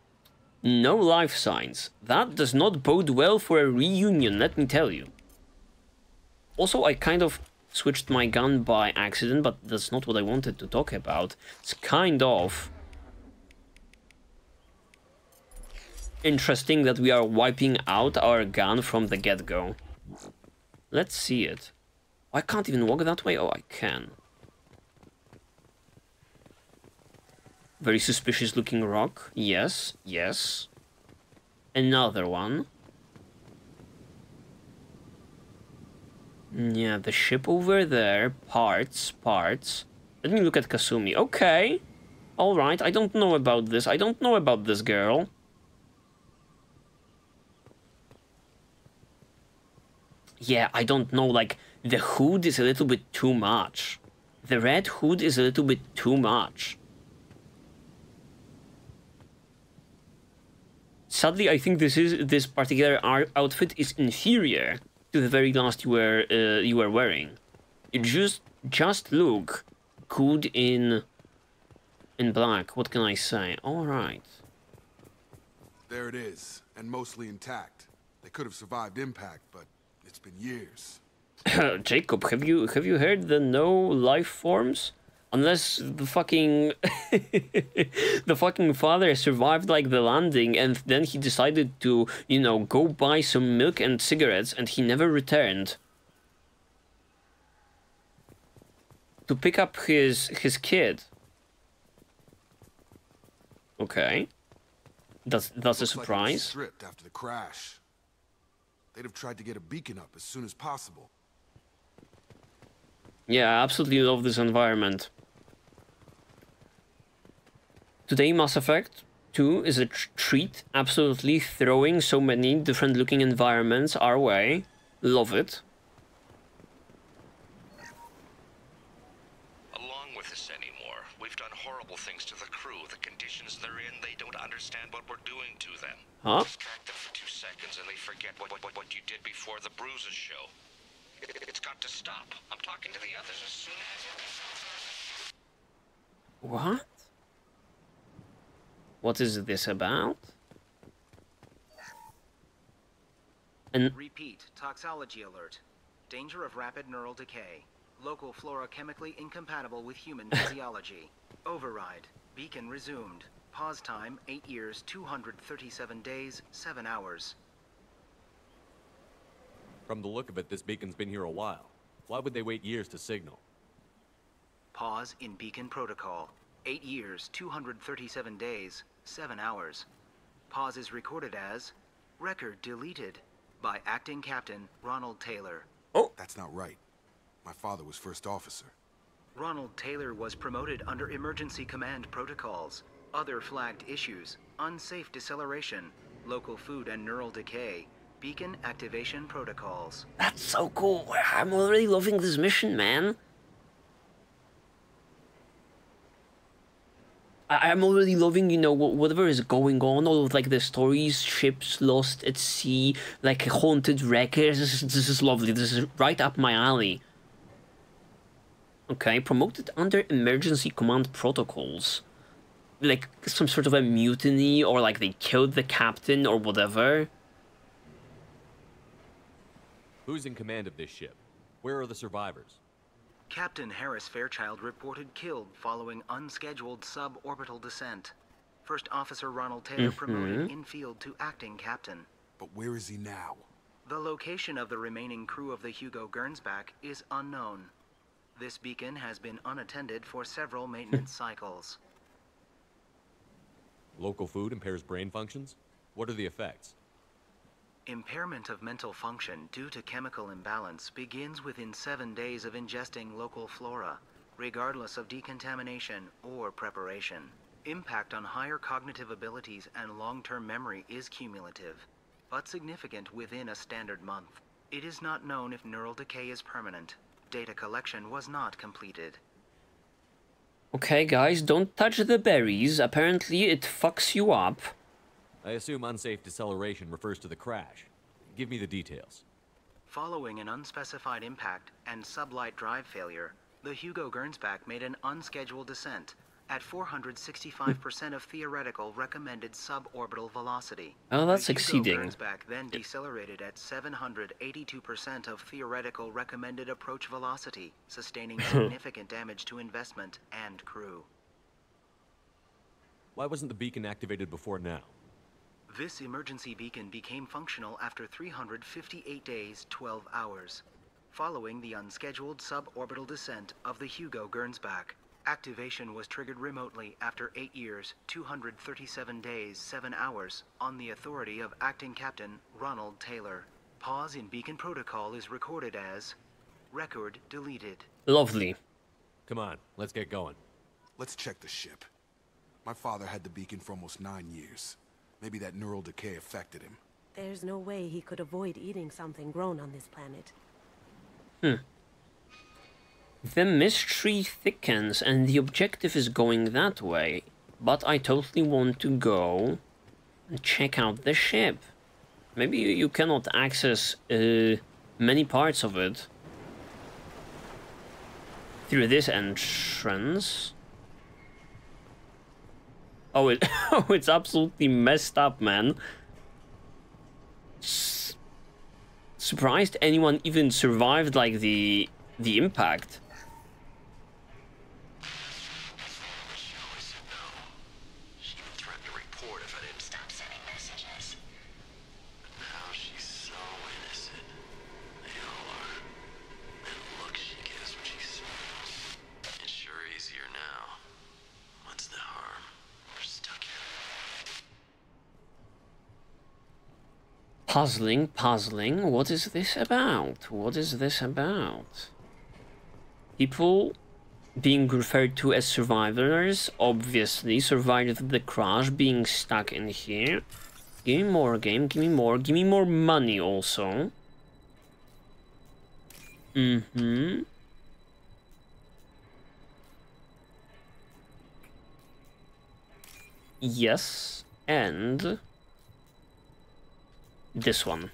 No life signs. That does not bode well for a reunion, let me tell you. Also, I kind of switched my gun by accident, but that's not what I wanted to talk about. It's kind of interesting that we are wiping out our gun from the get-go. Let's see it. I can't even walk that way? Oh, I can. Very suspicious looking rock. Yes, yes. Another one. Yeah, the ship over there. Parts. Let me look at Kasumi. Okay. Alright, I don't know about this. I don't know about this girl. Yeah, I don't know, like, the hood is a little bit too much. The red hood is a little bit too much. Sadly, I think this particular outfit is inferior to the very last you were wearing. It just look good in black. What can I say? All right. There it is, and mostly intact. They could have survived impact, but it's been years. Jacob, have you heard the no life forms? Unless the fucking the fucking father survived like the landing, and then he decided to, you know, go buy some milk and cigarettes, and he never returned to pick up his kid. Okay, that's a surprise. Like stripped after the crash. They'd have tried to get a beacon up as soon as possible. Yeah, I absolutely love this environment. Today, Mass Effect 2 is a treat. Absolutely throwing so many different looking environments our way. Love it. Along with this anymore. We've done horrible things to the crew. The conditions they're in, they don't understand what we're doing to them. Huh? Distract them for 2 seconds and they forget what you did before the bruises show. It's got to stop. I'm talking to the others as soon as... What? What is this about? And repeat, toxology alert. Danger of rapid neural decay. Local flora chemically incompatible with human physiology. Override. Beacon resumed. Pause time 8 years, 237 days, 7 hours. From the look of it, this beacon's been here a while. Why would they wait years to signal? Pause in beacon protocol. 8 years, 237 days, 7 hours. Pause is recorded as record deleted by acting captain Ronald Taylor. Oh, that's not right. My father was first officer. Ronald Taylor was promoted under emergency command protocols. Other flagged issues: unsafe deceleration, local food and neural decay, beacon activation protocols. That's so cool. I'm already loving this mission, man. I'm already loving, you know, whatever is going on, all of, like, the stories, ships lost at sea, like, haunted wreckers. This is lovely. This is right up my alley. Okay, promoted under emergency command protocols. Like, some sort of a mutiny, or, like, they killed the captain, or whatever. Who's in command of this ship? Where are the survivors? Captain Harris Fairchild reported killed following unscheduled suborbital descent. First Officer Ronald Taylor promoted in-field to acting captain. But where is he now? The location of the remaining crew of the Hugo Gernsback is unknown. This beacon has been unattended for several maintenance cycles. Local food impairs brain functions? What are the effects? Impairment of mental function due to chemical imbalance begins within 7 days of ingesting local flora, regardless of decontamination or preparation. Impact on higher cognitive abilities and long-term memory is cumulative, but significant within a standard month. It is not known if neural decay is permanent. Data collection was not completed. Okay, guys, don't touch the berries. Apparently, it fucks you up. I assume unsafe deceleration refers to the crash. Give me the details. Following an unspecified impact and sublight drive failure, the Hugo Gernsback made an unscheduled descent at 465% of theoretical recommended suborbital velocity. Oh, that's the exceeding. Hugo Gernsback then decelerated at 782% of theoretical recommended approach velocity, sustaining significant damage to investment and crew. Why wasn't the beacon activated before now? This emergency beacon became functional after 358 days, 12 hours, following the unscheduled suborbital descent of the Hugo Gernsback. Activation was triggered remotely after 8 years, 237 days, 7 hours, on the authority of Acting Captain Ronald Taylor. Pause in beacon protocol is recorded as record deleted. Lovely. Come on, let's get going. Let's check the ship. My father had the beacon for almost 9 years. Maybe that neural decay affected him. There's no way he could avoid eating something grown on this planet. The mystery thickens and the objective is going that way, but I totally want to go and check out the ship. Maybe you cannot access many parts of it through this entrance. Oh, it's absolutely messed up, man. Surprised anyone even survived, like, the impact. She even threatened to report if I didn't stop sending messages. But now she's so innocent. They all are. And the look she gives when she smiles. It's sure easier now. What's the harm? We're stuck here. Puzzling, puzzling. What is this about? What is this about? People being referred to as survivors, obviously survived the crash, being stuck in here. Give me more game, give me more money also. Yes, and this one.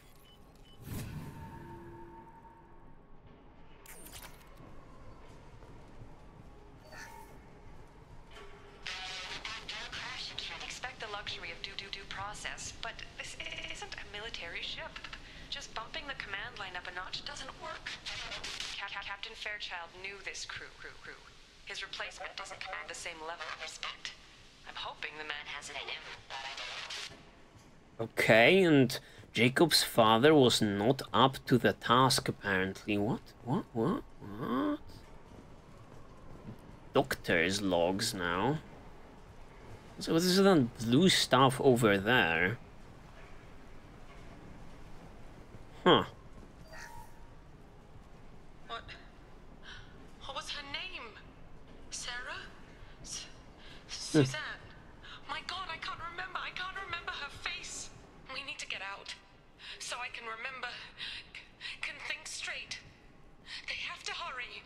Expect the luxury of due process, but this isn't a military ship. Just bumping the command line up a notch doesn't work. Captain Fairchild knew this crew. His replacement doesn't command the same level of respect. I'm hoping the man has it in him, but I don't. Okay, and Jacob's father was not up to the task apparently. What? Doctor's logs now. So what is that blue stuff over there? Huh. What was her name? Sarah? Suzanne? My God, I can't remember her face. We need to get out, so I can remember, can think straight. They have to hurry.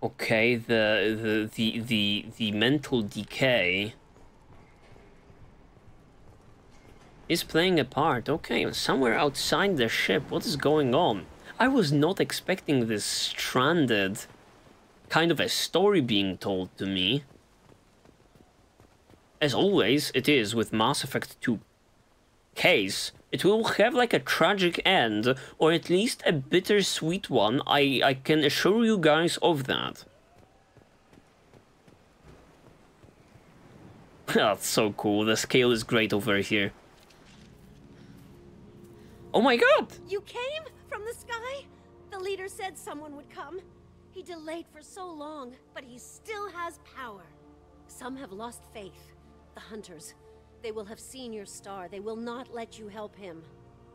Okay, the mental decay is playing a part. Okay, somewhere outside the ship. What is going on? I was not expecting this stranded kind of a story being told to me. As always, it is with Mass Effect 2 case. It will have like a tragic end, or at least a bittersweet one. I can assure you guys of that. That's so cool. The scale is great over here. Oh my God! You came from the sky? The leader said someone would come. He delayed for so long, but he still has power. Some have lost faith. The hunters. They will have seen your star. They will not let you help him.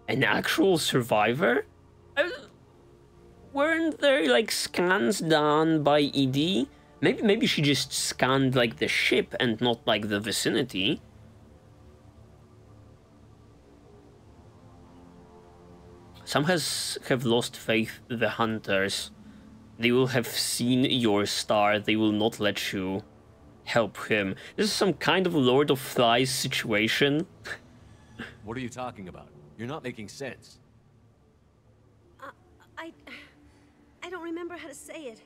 An actual survivor? Weren't there like scans done by ED? Maybe she just scanned like the ship and not like the vicinity. Some have lost faith, the hunters. They will have seen your star. They will not let you help him. This is some kind of Lord of Flies situation. What are you talking about? You're not making sense. I don't remember how to say it.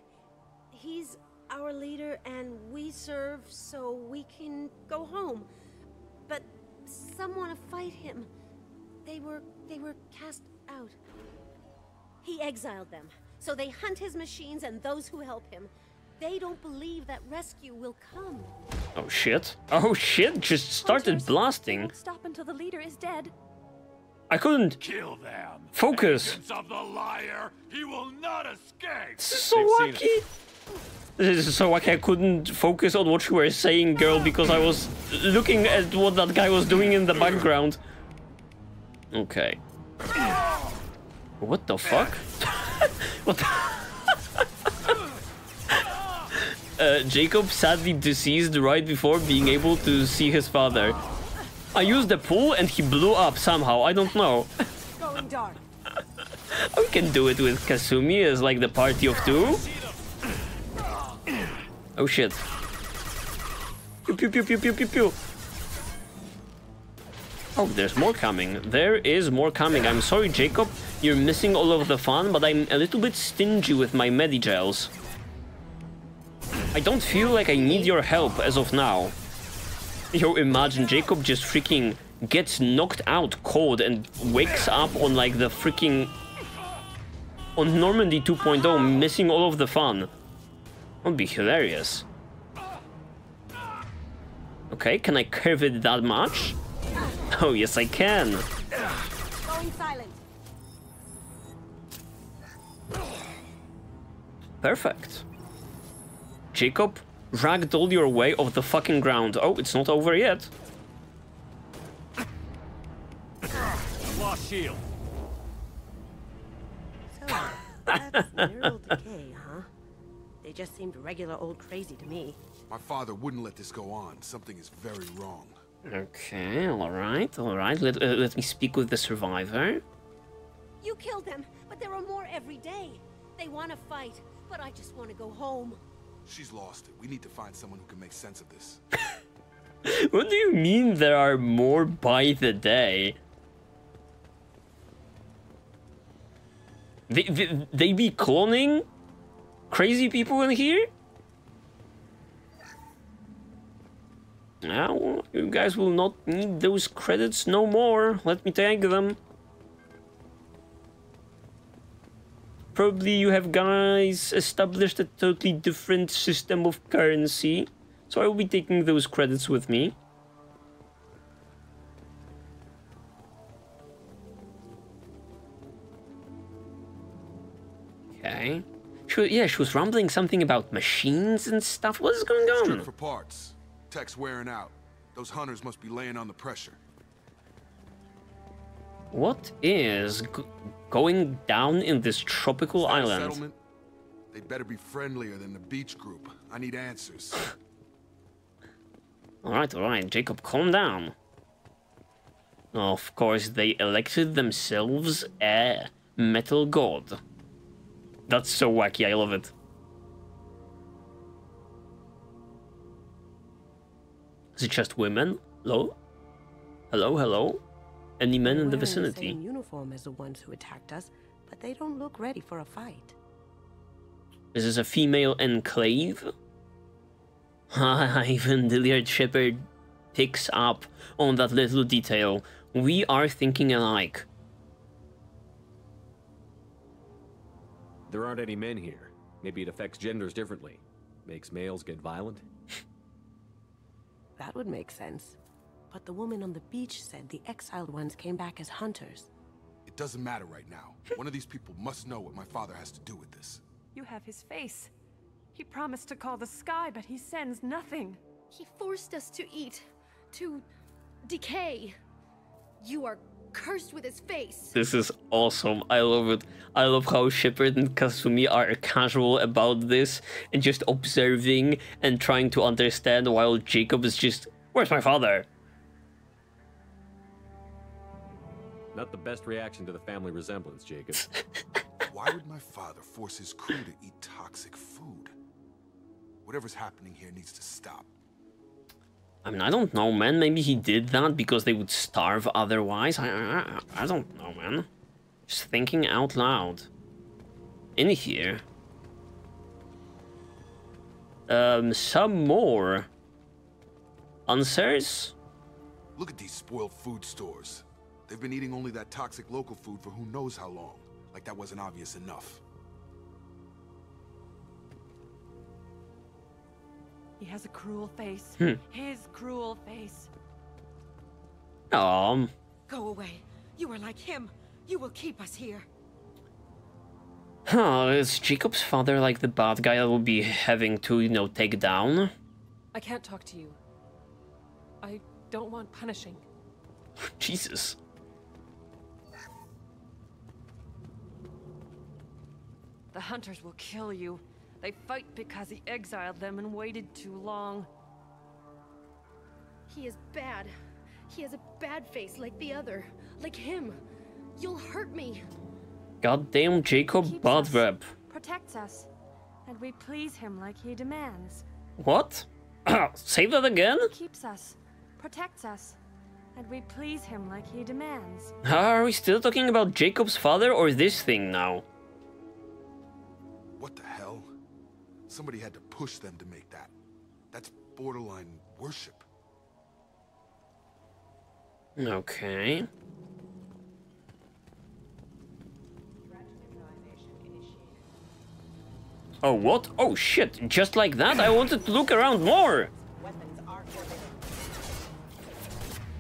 He's our leader and we serve so we can go home. But some want to fight him. They were cast out. He exiled them, so they hunt his machines and those who help him. They don't believe that rescue will come. Oh shit. Oh shit, just started blasting. Won't stop until the leader is dead. I couldn't kill them. Focus. Agents of the liar, he will not escape. This is so wacky. This is so wacky. I couldn't focus on what you were saying, girl, because I was looking at what that guy was doing in the background. Okay. What the fuck? What the Jacob sadly deceased right before being able to see his father. I used the pool and he blew up somehow. I don't know. Going dark. We can do it with Kasumi as like the party of two. Oh shit. Pew pew pew pew pew pew pew. Oh, there's more coming. There is more coming. I'm sorry, Jacob. You're missing all of the fun, but I'm a little bit stingy with my Medigels. I don't feel like I need your help as of now. Yo, imagine Jacob just freaking gets knocked out cold and wakes up on like the freaking... on Normandy 2.0, missing all of the fun. That would be hilarious. Okay, can I curve it that much? Oh, yes, I can. Going silent. Perfect. Jacob, ragdoll your way off the fucking ground. Oh, it's not over yet. Lost shield. So, that's neural decay, huh? They just seemed regular old crazy to me. My father wouldn't let this go on. Something is very wrong. Okay, alright. Let me speak with the survivor. You killed them, but there are more every day. They want to fight, but I just want to go home. She's lost it. We need to find someone who can make sense of this. What do you mean there are more by the day? They be cloning crazy people in here? Now, you guys will not need those credits no more. Let me tag them. Probably you have guys established a totally different system of currency. So I will be taking those credits with me. Okay. She was rumbling something about machines and stuff. What is going on? Strip for parts. Tech's wearing out. Those hunters must be laying on the pressure. What is going down in this tropical island? Settlement? They'd better be friendlier than the beach group. I need answers. Alright, Jacob, calm down. Of course, they elected themselves a metal god. That's so wacky, I love it. Is it just women? Hello? Hello? Any men in the vicinity? They're wearing the same uniform as the ones who attacked us, but they don't look ready for a fight. Is this a female enclave? Even Dyliard Shepard picks up on that little detail. We are thinking alike. There aren't any men here. Maybe it affects genders differently. Makes males get violent? That would make sense. But the woman on the beach said the exiled ones came back as hunters. It doesn't matter right now. One of these people must know what my father has to do with this. You have his face. He promised to call the sky, but he sends nothing. He forced us to eat, to decay. You are cursed with his face. This is awesome. I love it. I love how Shepard and Kasumi are casual about this and just observing and trying to understand, while Jacob is just, where's my father? Not the best reaction to the family resemblance, Jacob. Why would my father force his crew to eat toxic food? Whatever's happening here needs to stop. I mean, I don't know, man. Maybe he did that because they would starve otherwise. I don't know, man. Just thinking out loud. In here. Some more answers? Look at these spoiled food stores. They've been eating only that toxic local food for who knows how long. Like that wasn't obvious enough. He has a cruel face. His cruel face. Go away. You are like him. You will keep us here. Is Jacob's father like the bad guy that will be having to, you know, take down? I can't talk to you. I don't want punishing. Jesus. The hunters will kill you. They fight because he exiled them and waited too long. He is bad. He has a bad face like the other. Like him. You'll hurt me. Goddamn Jacob bad rep. Protects us. And we please him like he demands. What? Say that again? He keeps us. Protects us. And we please him like he demands. Are we still talking about Jacob's father or this thing now? What the hell? Somebody had to push them to make that. That's borderline worship. Okay. Oh, what? Oh, shit. Just like that? I wanted to look around more.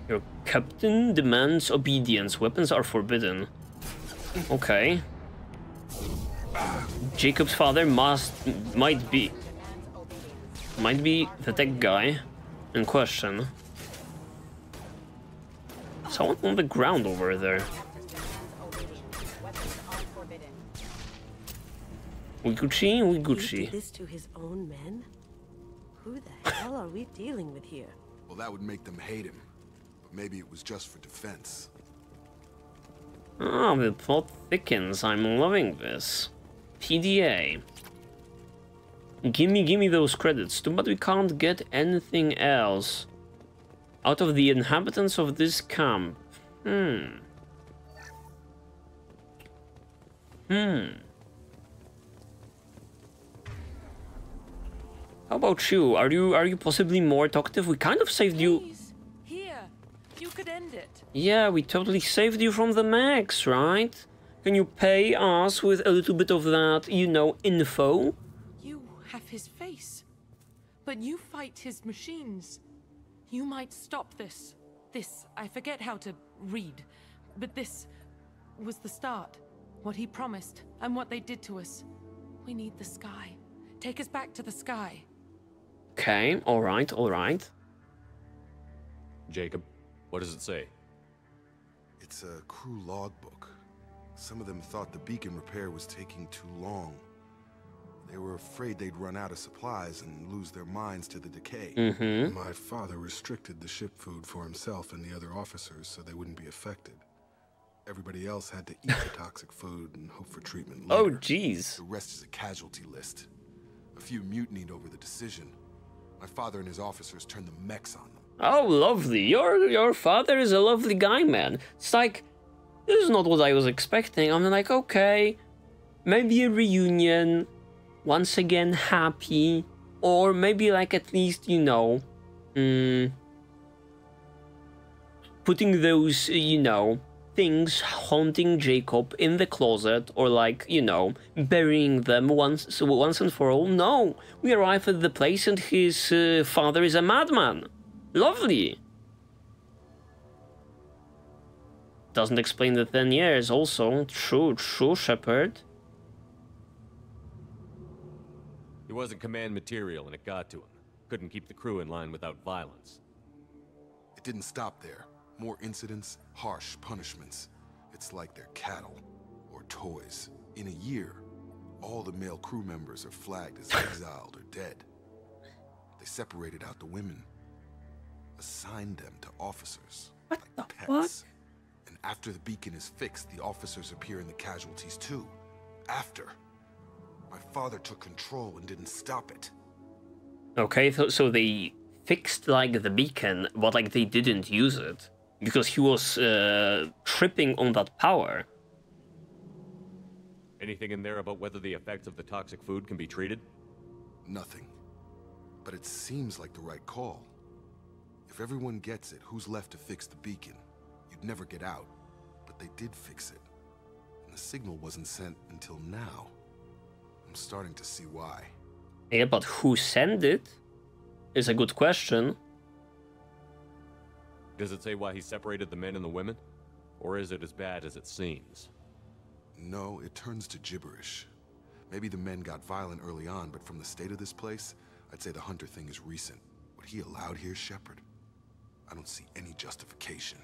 Your captain demands obedience. Weapons are forbidden. Okay. Jacob's father might be the tech guy in question. Someone on the ground over there. We Gucci, we He Gucci. did this to his own men? Who the hell are we dealing with here? Well, that would make them hate him. But maybe it was just for defense. Ah, the plot thickens. I'm loving this. PDA. Gimme those credits. Too bad we can't get anything else out of the inhabitants of this camp. How about you? Are you possibly more talkative? We kind of saved you. Please, here. You could end it. Yeah, we totally saved you from the mechs, right? Can you pay us with a little bit of that, you know, info? You have his face, but you fight his machines. You might stop this. This, I forget how to read, but this was the start. What he promised, and what they did to us. We need the sky. Take us back to the sky. Okay, alright, alright. Jacob, what does it say? It's a crew logbook. Some of them thought the beacon repair was taking too long. They were afraid they'd run out of supplies and lose their minds to the decay. My father restricted the ship food for himself and the other officers so they wouldn't be affected. Everybody else had to eat the toxic food and hope for treatment later. Oh, jeez. The rest is a casualty list. A few mutinied over the decision. My father and his officers turned the mechs on them. Oh, lovely. Your father is a lovely guy, man. It's like, this is not what I was expecting. I'm like, okay, maybe a reunion, once again happy, or maybe like at least, you know, putting those, you know, things haunting Jacob in the closet, or like, you know, burying them once and for all. No, we arrive at the place and his father is a madman. Lovely. Doesn't explain the 10 years also. True, Shepard. He wasn't command material and it got to him. Couldn't keep the crew in line without violence. It didn't stop there. More incidents, harsh punishments. It's like they're cattle or toys. In a year, all the male crew members are flagged as exiled or dead. They separated out the women, assigned them to officers. What like the pets. And after the beacon is fixed, the officers appear in the casualties too. After. My father took control and didn't stop it. Okay, so they fixed like the beacon, but like they didn't use it because he was tripping on that power. Anything in there about whether the effects of the toxic food can be treated? Nothing. But it seems like the right call. If everyone gets it, who's left to fix the beacon? You'd never get out. But they did fix it. And the signal wasn't sent until now. I'm starting to see why. Yeah, but who sent it is a good question. Does it say why he separated the men and the women? Or is it as bad as it seems? No, it turns to gibberish. Maybe the men got violent early on, but from the state of this place, I'd say the Hunter thing is recent. What he allowed here, Shepard? I don't see any justification.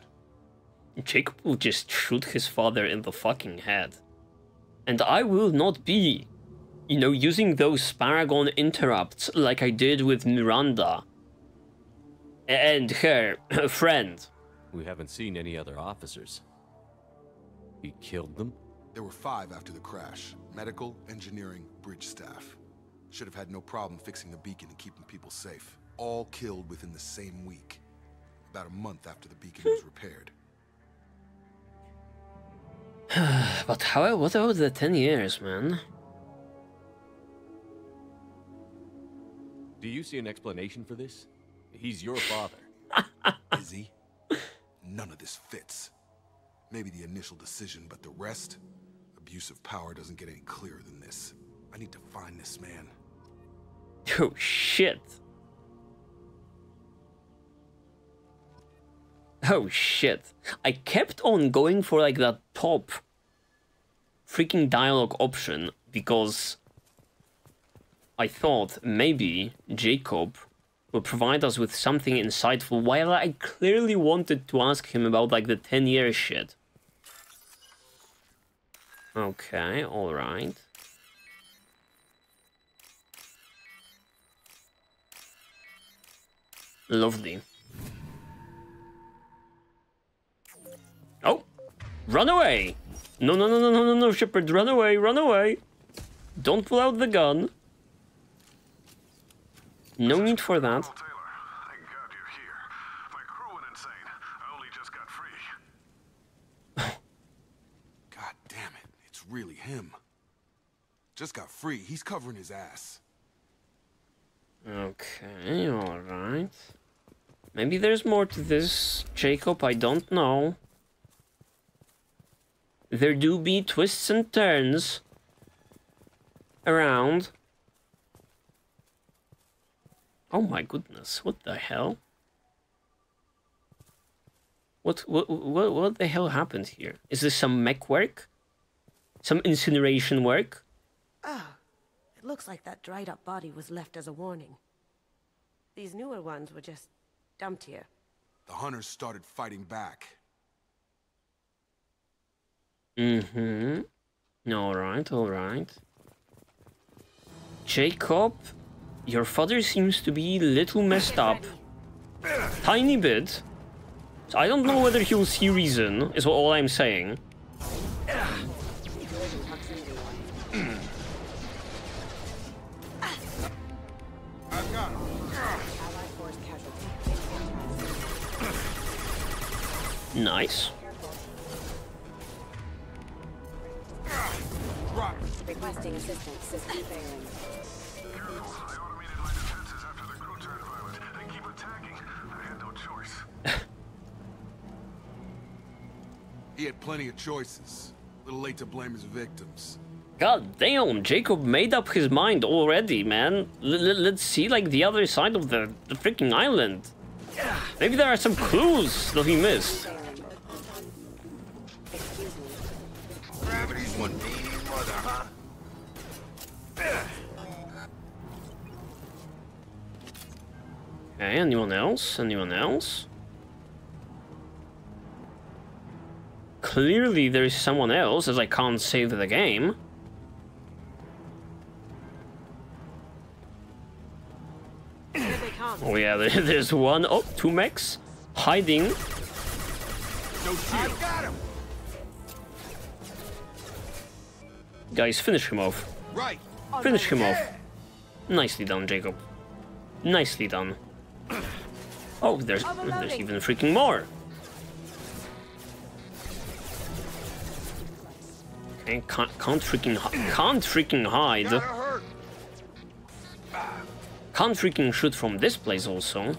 Jacob will just shoot his father in the fucking head. And I will not be, you know, using those Paragon interrupts like I did with Miranda and her friend. We haven't seen any other officers. He killed them? There were 5 after the crash. Medical, engineering, bridge staff. Should have had no problem fixing the beacon and keeping people safe. All killed within the same week. About a month after the beacon was repaired. But what about the 10 years, man? Do you see an explanation for this? He's your father. Is he? None of this fits. Maybe the initial decision, but the rest? Abuse of power doesn't get any clearer than this. I need to find this man. Oh, shit. Oh, shit. I kept on going for, like, that top freaking dialogue option because I thought maybe Jacob will provide us with something insightful while I clearly wanted to ask him about, like, the 10-year shit. Okay, alright. Lovely. Oh! Run away! No, no, no, no, no, no, no, Shepard, run away, run away! Don't pull out the gun. No need for that. God damn it, it's really him. Just got free, he's covering his ass. Okay, alright. Maybe there's more to this, Jacob, I don't know. There do be twists and turns around. Oh my goodness, what the hell? What the hell happened here? Is this some mech work? Some incineration work? Ah, it looks like that dried up body was left as a warning. These newer ones were just dumped here. The hunters started fighting back. Mm-hmm. Alright, alright. Jacob, your father seems to be a little messed up. Tiny bit. So I don't know whether he'll see reason, is all I'm saying. Nice. Requesting assistance. System failing. Careful. I automated my defenses after the crew turned violent. They keep attacking. I had no choice. He had plenty of choices. A little late to blame his victims. God damn, Jacob made up his mind already, man. Let's see, like, the other side of the freaking island. Maybe there are some clues that he missed. Gravity's one mean mother, huh? Okay, anyone else? Anyone else? Clearly there is someone else, as I can't save the game. Oh yeah, there's one. Oh, two mechs hiding. I've got him. Guys, finish him off. Right. Finish him off. Nicely done, Jacob. Nicely done. Oh, there's even freaking more. Okay, can't freaking hide. Can't freaking shoot from this place also.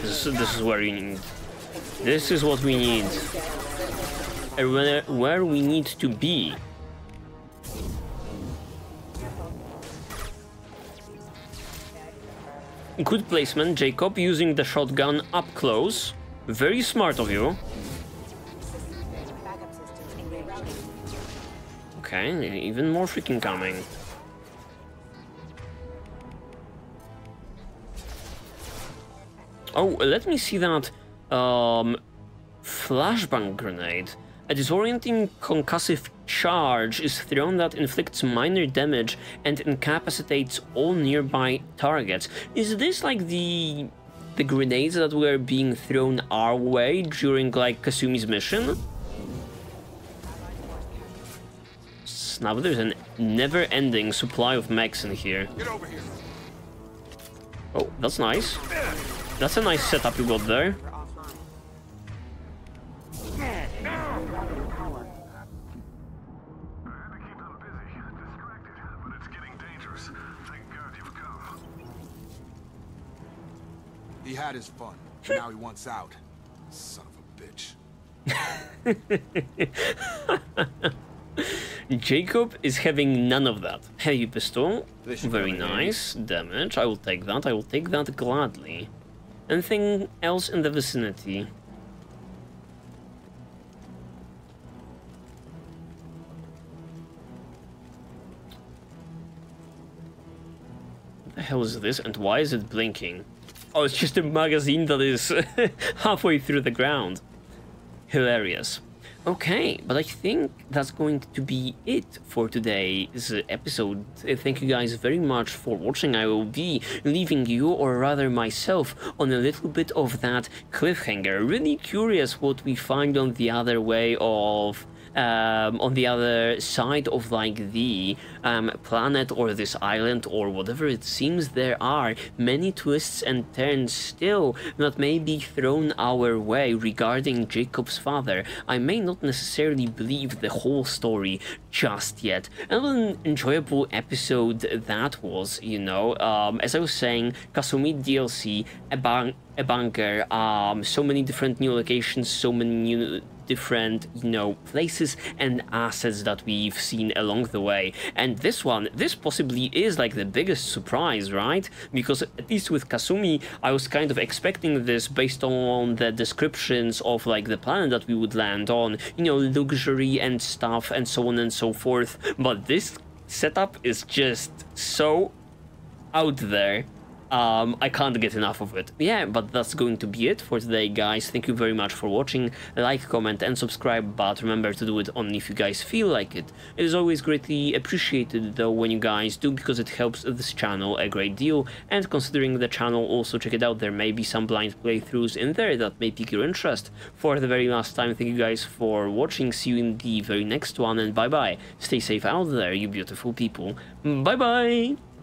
This is where you need. This is what we need. Where we need to be. Good placement, Jacob, using the shotgun up close. Very smart of you. Okay, even more freaking coming. Oh, let me see that flashbang grenade. A disorienting concussive charge is thrown that inflicts minor damage and incapacitates all nearby targets. Is this like the grenades that were being thrown our way during like Kasumi's mission? Now there's a never-ending supply of mechs in here. Get over here. Oh, that's nice. That's a nice setup you got there. He had his fun. Now he wants out. Son of a bitch. Jacob is having none of that. Heavy pistol. Very nice. Damage. I will take that. I will take that gladly. Anything else in the vicinity? What the hell is this? And why is it blinking? Oh, it's just a magazine that is halfway through the ground. Hilarious. Okay, but I think that's going to be it for today's episode. Thank you guys very much for watching. I will be leaving you, or rather myself, on a little bit of that cliffhanger. Really curious what we find on the other way of... on the other side of like the planet or this island or whatever it seems. There are many twists and turns still that may be thrown our way regarding Jacob's father. I may not necessarily believe the whole story just yet. And what an enjoyable episode that was, you know. As I was saying, Kasumi DLC, a bunker, so many different new locations, so many new different, you know, places and assets that we've seen along the way. And this possibly is like the biggest surprise, right? Because at least with Kasumi, I was kind of expecting this based on the descriptions of like the planet that we would land on, you know, luxury and stuff and so on and so forth. But this setup is just so out there. I can't get enough of it. Yeah, but that's going to be it for today, guys. Thank you very much for watching. Like, comment, and subscribe, but remember to do it only if you guys feel like it. It is always greatly appreciated, though, when you guys do, because it helps this channel a great deal. And considering the channel, also check it out. There may be some blind playthroughs in there that may pique your interest. For the very last time, thank you guys for watching. See you in the very next one, and bye-bye. Stay safe out there, you beautiful people. Bye-bye!